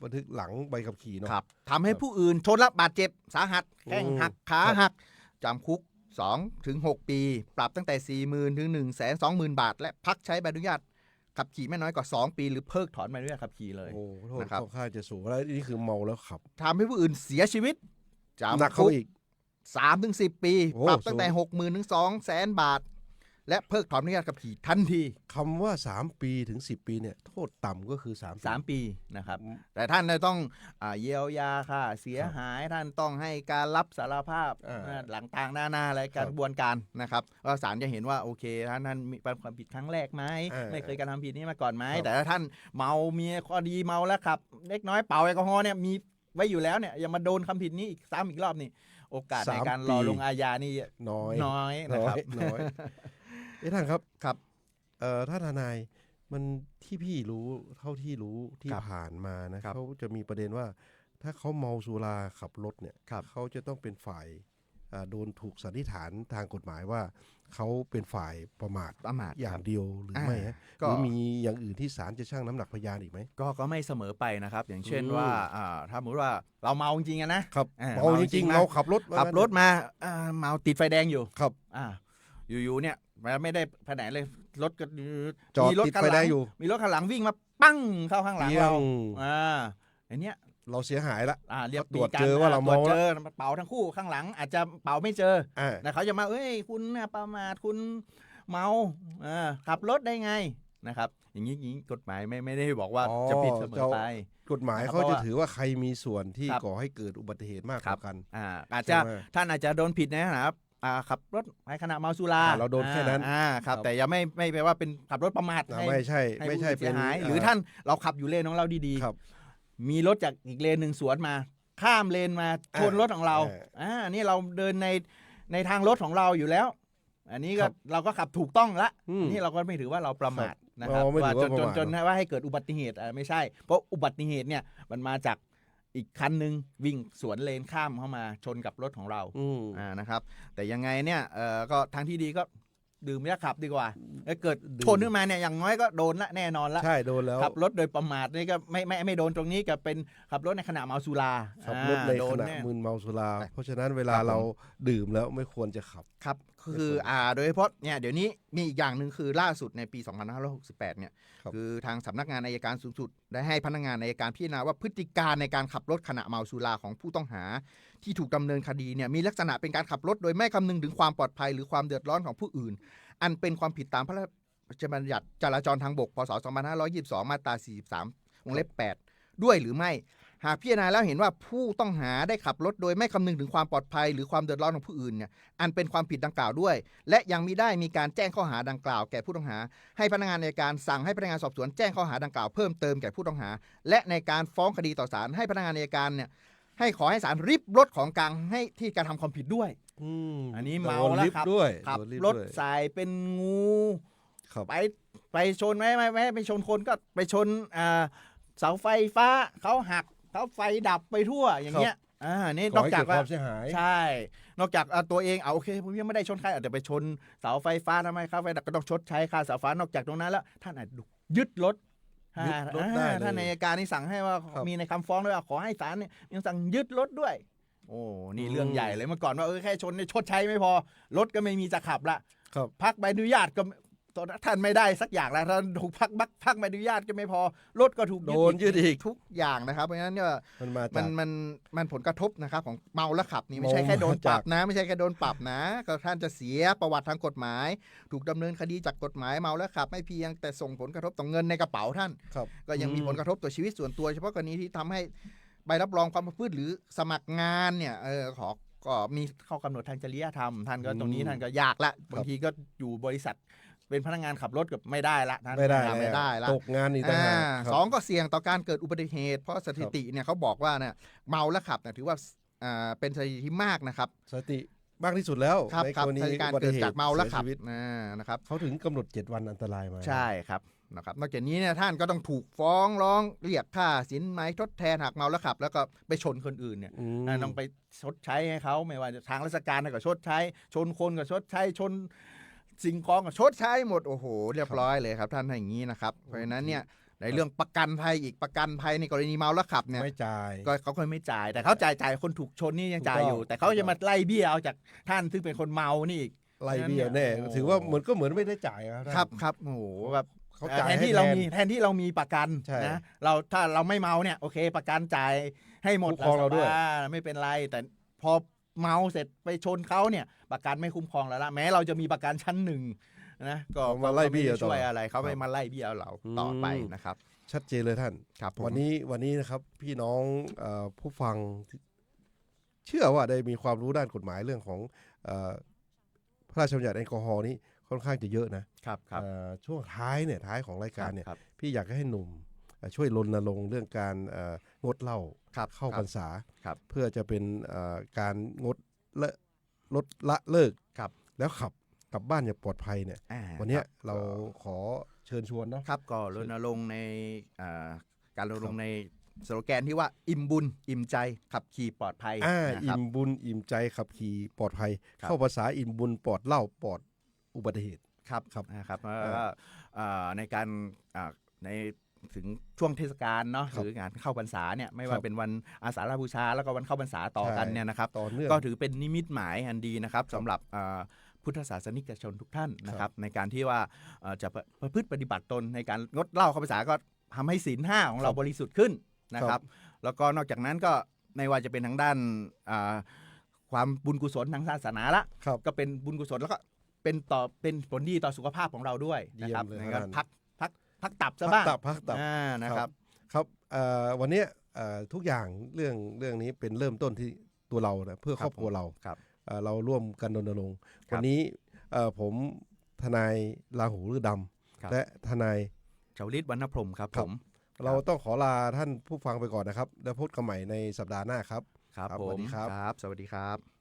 บันทึกหลังใบขับขี่เนาะ ครับทำให้ผู้อื่นชนและบาดเจ็บสาหัสแข้งหักขาหักจำคุก 2 ถึง 6 ปี ปรับตั้งแต่ 40,000 ถึง 120,000 บาท และพักใช้ใบอนุญาตขับขี่ไม่น้อยกว่า 2 ปี หรือเพิกถอนใบอนุญาตขับขี่เลย โอ้โทษ นะครับ ค่อนข้างจะสูงแล้วนี่คือเมาแล้วขับ ทำให้ผู้อื่นเสียชีวิต หนัก จำ เข้า คุก อีก 3 ถึง 10 ปี โอ้ ปรับตั้งแต่ สูง 60,000 ถึง 200,000 บาท และเพิกถอนใบอนุญาตขับขี่ทันที คำว่า 3 ปีถึง 10 ปีเนี่ยโทษต่ำก็คือ3 3 ปีนะครับ แต่ท่านต้องเยียวยาค่าเสียหายท่านต้องให้การรับสารภาพหลังต่างหน้าอะไรกระบวนการนะครับว่าศาลจะเห็นว่าโอเคท่านมีความผิดครั้งแรกไหมไม่เคยกระทำผิดนี้มาก่อนไหมแต่ถ้าท่านเมามีข้อดีเมาแล้วขับเล็กน้อยเป่าแอลกอฮอล์เนี่ยมีไว้อยู่แล้วเนี่ยอย่ามาโดนคำผิดนี้อีกซ้ำอีกรอบนี่โอกาสในการรอลงอาญานี่ น้อย น้อยนะครับ น้อย ท่านครับ ครับ ท่านทนายมันที่พี่รู้เท่าที่รู้ที่ ครับ ผ่านมานะครับ เขาจะมีประเด็นว่า ถ้าเขาเมาสุราขับรถเนี่ย ครับ เขาจะต้องเป็นฝ่ายโดนถูกสันนิษฐานทางกฎหมายว่าเขาเป็นฝ่ายประมาท ประมาท อย่า ค ง รับ เดียวหรือไม่ฮะห ก็ รือมีอย่างอื่นที่ศาลจะชั่งน้ำหนักพยานอีกไหม ก็ไม่เสมอไปนะครับ อย่างเช่น ว่า ว่าถ้าสมมติว่าเราเมาจริงๆนะครับ เมาจริงๆ นะ เราขับรถ ขับรถมาเมาติดไฟแดงอยู่ ครับ อยู่ๆเนี่ยไม่ได้ไปไหนเลยรถก็ จอด มีรถ ติด ข้าง ไฟ ห แด ลั งอยู่ มีรถข้างหลังวิ่งมาปั้งเข้าข้างหลังเรา เปี้ยง อันเนี้ย เราเสียหายละ เรียบ ตรวจเจอว่าเราเมา ตรวจ แล้ เจ ว อเป่าทั้งคู่ข้างหลังอาจจะเป่าไม่เจอ อ่า แต่เขาจะมาคุณเนี่ยประมาทคุณเมาขับรถได้ไงนะครับอย่างนี้กฎหมายไม่ได้บอกว่าจะผิดเสมอไป กฎหมาย นะครับ เขา เพราะ จะ ว่า ถือว่าใครมีส่วนที่ ครับ ก่อให้เกิดอุบัติเหตุมากกว่ากัน อาจ ใช่ จะ ไหม ท่านอาจจะโดนผิดนะครับขับรถในขณะเมาสุรา เราโดนแค่นั้น ครับแต่ยังไม่แปลว่าเป็นขับรถประมาท ไม่ใช่ ให้ ไม่ ผู้ ใช่ อื่นเสียหาย เป็น หรือท่านเราขับอยู่เลนของเราดี ครับ ๆมีรถจากอีกเลนหนึ่งสวนมา ข้ามเลนมาชนรถของเรานี่เราเดินในทางรถของเราอยู่แล้ว อันนี้ก็เราก็ขับถูกต้องละนี่เราก็ไม่ถือว่าเราประมาทนะครับว่าจนว่าให้เกิดอุบัติเหตุไม่ใช่เพราะอุบัติเหตุเนี่ยมันมาจากอีกคันหนึ่งวิ่งสวนเลนข้ามเข้ามาชนกับรถของเรานะครับแต่ยังไงเนี่ยก็ทางที่ดีก็ดื่มยาขับดีกว่าเกิดชนขึ้นมาเนี่ยอย่างน้อยก็โดนละแน่นอนละ ใช่โดนแล้ว ขับรถโดยประมาทนี่ก็ไม่โดนตรงนี้ก็เป็นขับรถในขณะเมาสุรา ขับรถใน โด ข น ณะ แน่ มึนเมาสุราเพราะฉะนั้นเวลา ครับผม เราดื่มแล้วไม่ควรจะขับ ครับคือโดยเฉพาะเนี่ยเดี๋ยวนี้มีอีกอย่างหนึ่งคือล่าสุดในปี 2568 เนี่ย ครับ คือทางสำนักงานอัยการสูงสุดได้ให้พนักงานอัยการพิจารณาว่าพฤติการในการขับรถขณะเมาสุราของผู้ต้องหาที่ถูกดำเนินคดีเนี่ยมีลักษณะเป็นการขับรถโดยไม่คำนึงถึงความปลอดภัยหรือความเดือดร้อนของผู้อื่น อันเป็นความผิดตามพระราชบัญญัติจราจรทางบกพ.ศ. 2522 มาตรา 43 วงเล็บ 8 ด้วยหรือไม่หากพิจารณาแล้วเห็นว่าผู้ต้องหาได้ขับรถโดยไม่คำนึงถึงความปลอดภัยหรือความเดือดร้อนของผู้อื่นเนี่ยอันเป็นความผิดดังกล่าวด้วย และยังมิได้มีการแจ้งข้อหาดังกล่าวแก่ผู้ต้องหาให้พนักงานอัยการสั่งให้พนักงานสอบสวนแจ้งข้อหาดังกล่าวเพิ่มเติมแก่ผู้ต้องหาและในการฟ้องคดีต่อศาลให้พนักงานอัยการเนี่ยให้ขอให้ศาลริบรถของกลางให้ที่การทำความผิดด้วย อันนี้เมาแล้ว โดนลิฟต์ ครับ ด้วย ขับ โดนลิฟต์ รถ ด้วย สายเป็นงู ครับ ไปชนไม่ไปชนคนก็ไปชนเสาไฟฟ้าเขาหักเขาไฟดับไปทั่วอย่างเงี้ยนี่ ก่ น อ อก ให้ จา เกิ ก ดค ว่า วามเสียหาย ใช่ นอกจากตัวเองโอเคผมยังไม่ได้ชนใครแต่ไปชนเสาไฟฟ้าทำไมค่าไฟดับก็ต้องชดใช้ค่าเสาไฟฟ้านอกจากตรงนั้นแล้วท่านอาจยึดรถ ยึดรถได้เลย ท่านอัยการนี่สั่งให้ว่า ครับ มีในคำฟ้องด้วยว่าขอให้ศาลเนี่ยยังสั่งยึดรถด้วย โอ้นี่เรื่องใหญ่เลยเมื่อก่อนว่าแค่ชนเนี่ยชดใช้ไม่พอรถก็ไม่มีจะขับละ ครับ พักใบอนุญาตก็ตอนนั้นท่านไม่ได้สักอย่างแล้วท่านถูกพักใบอนุญาตก็ไม่พอรถก็ถูก โดนยึดอีก ทุกอย่างนะครับเพราะฉะนั้นเนี่ย มันมา มั จาก นผลกระทบนะครับของเมาแล้วขับนี่ไม่ใช่ เมา แค่โดนปรับ จาก นะไม่ใช่แค่โดนปรับนะก็ท่านจะเสียประวัติทางกฎหมาย ถูกดำเนินคดีจากกฎหมายเมาแล้วขับไม่เพียงแต่ส่งผลกระทบต่อเงินในกระเป๋าท่าน ครับ ก็ยังมีผลกระทบต่อชีวิตส่วนตัวเฉพาะกรณีที่ทำให้ใบรับรองความประพฤติหรือสมัครงานเนี่ยก็มีข้อกำหนดทางจริยธรรมท่านก็ตรงนี้ท่านก็ยากละบางทีก็อยู่บริษัทเป็นพนักงานขับรถกับไม่ได้ละท่าน ไม่ได้ ไม่ได้ละ ตกงานอีกต่างหากครับ สองก็เสี่ยงต่อการเกิดอุบัติเหตุเพราะสถิติเนี่ยเขาบอกว่าเนี่ยเมาแล้วขับเนี่ยถือว่าเป็นสถิติที่มากนะครับ สติมากที่สุดแล้ว ครับ ใน ครั ก บ รณี สถิติการ อุบั เกิ ติ ด เหตุ จากเมาแล้วขับ สียชีวิต นะครับ เขาถึงกำหนด7 วันอันตรายมา ใช่ครับนอกจากนี้เนี่ยท่านก็ต้องถูกฟ้องร้องเรียกค่าสินไหมทดแทนหากเมาแล้วขับ แล้วก็ไปชนคนอื่นเนี่ย ต้องไปชดใช้ให้เขาไม่ว่าทางราชการก็ชดใช้ชนคนก็ชดใช้ชนสิ่งของก็ชดใช้หมดโอ้โหเรียบร้อยเลยครับท่านอย่างนี้นะครับเพราะฉะนั้นเนี่ยในเรื่องประกันภัยอีกประกันภัยในกรณีเมาแล้วขับเนี่ย ไม่จ่าย ก็เขาเคยไม่จ่ายแต่เขาจ่ายคนถูกชนนี่ยังจ่ายอยู่ ถูกต้อง แต่เขาจะมาไล่เบี้ยเอาจากท่านซึ่งเป็นคนเมานี่อีก ไล่เบี้ยแน่ โอ้ ถือว่าเหมือนก็เหมือนไม่ได้จ่ายครับ ครับโอ้โหแบบ เขาจ่าย แทน ให้ ที่ แท เรา น มีแทนที่เรามีประกัน ใช่ นะถ้าเราไม่เมาเนี่ยโอเคประกันจ่ายให้หมด คุ้มครองเราด้วย ไม่เป็นไรแต่พอเมาเสร็จไปชนเขาเนี่ยประกันไม่คุ้มครองแล้วละแม้เราจะมีประกันชั้นหนึ่งนะก็ เอามาไล่เบี้ย ก็ม่ด้ช่วย ต่ออ อะไรเขาไม่ ครับ มาไล่เบี้ยเราต่อไปนะครับ ชัดเจนเลยท่าน ครับผม วันนี้นะครับพี่น้องผู้ฟังเชื่อว่าได้มีความรู้ด้านกฎหมายเรื่องของพระราชบัญญัติแอลกอฮอล์นี้ค่อนข้างจะเยอะนะครับ ช่วงท้ายของรายการเนี่ย ครับ พี่อยากให้หนุ่มช่วยรณรงค์เรื่องการงดเหล้า ครับ เข้าพรรษา ครับ เพื่อจะเป็นการงดลดละเลิก ครับ แล้วขับกลับบ้านอย่างปลอดภัยเนี่ย วันเนี้ย ครับ เราขอเชิญชวนเนาะ ครับก็รณรงค์ในการรณรงค์ในสโลแกนที่ว่าอิ่มบุญอิ่มใจขับขี่ปลอดภัยนะค อิ่ รับ มบุญอิ่มใจขับขี่ปลอดภัย ครับ เข้าภาษาอิ่มบุญปลอดเหล้าปลอดอุบัติเหตุ ครับ ครับ นะครับแล้วก็ในการในถึงช่วงเทศกาลเนาะ ครับ หรืองานเข้าพรรษาเนี่ยไม่ ค ว่า รับ เป็นวันอาสาฬหบูชาแล้วก็วันเข้าพรรษาต่อกัน ใช่ เนี่ยนะครับ ต่อเนื่อง ก็ถือเป็นนิมิตหมายอันดีนะครับสำหรับพุทธศาสนิกชนทุกท่านนะครับในการที่ว่าจะประพฤติปฏิบัติตนในการงดเหล้าเข้าพรรษาก็ทำให้ศีล 5ของเราบริสุทธิ์ขึ้น นะครับ แล้วก็นอกจากนั้นก็ไม่ว่าจะเป็นทางด้านความบุญกุศลทางศาสนาละ ครับ ก็เป็นบุญกุศลแล้วก็เป็นผลดีต่อสุขภาพของเราด้วยนะครับ เยี่ยมเลย ในการ ครับ พักตับซะบ้าง พักตับ นะครับ ครับวันนี้ทุกอย่างเรื่องนี้เป็นเริ่มต้นที่ตัวเรานะเพื่อครอบครัวเรา ครับ เราร่วมกันรณรงค์ ครับ วันนี้ผมทนายราหูฤด ครับ ำและทนาย ชาวลิตวรรณพรหมครับ ครั ผ บ ม เราต้องขอลาท่านผู้ฟังไปก่อนนะครับแล้วพบกันใหม่ในสัปดาห์หน้าครับ ครับ ครับ ผ สวั ม สดีครับ ครับ สวัสดีครับ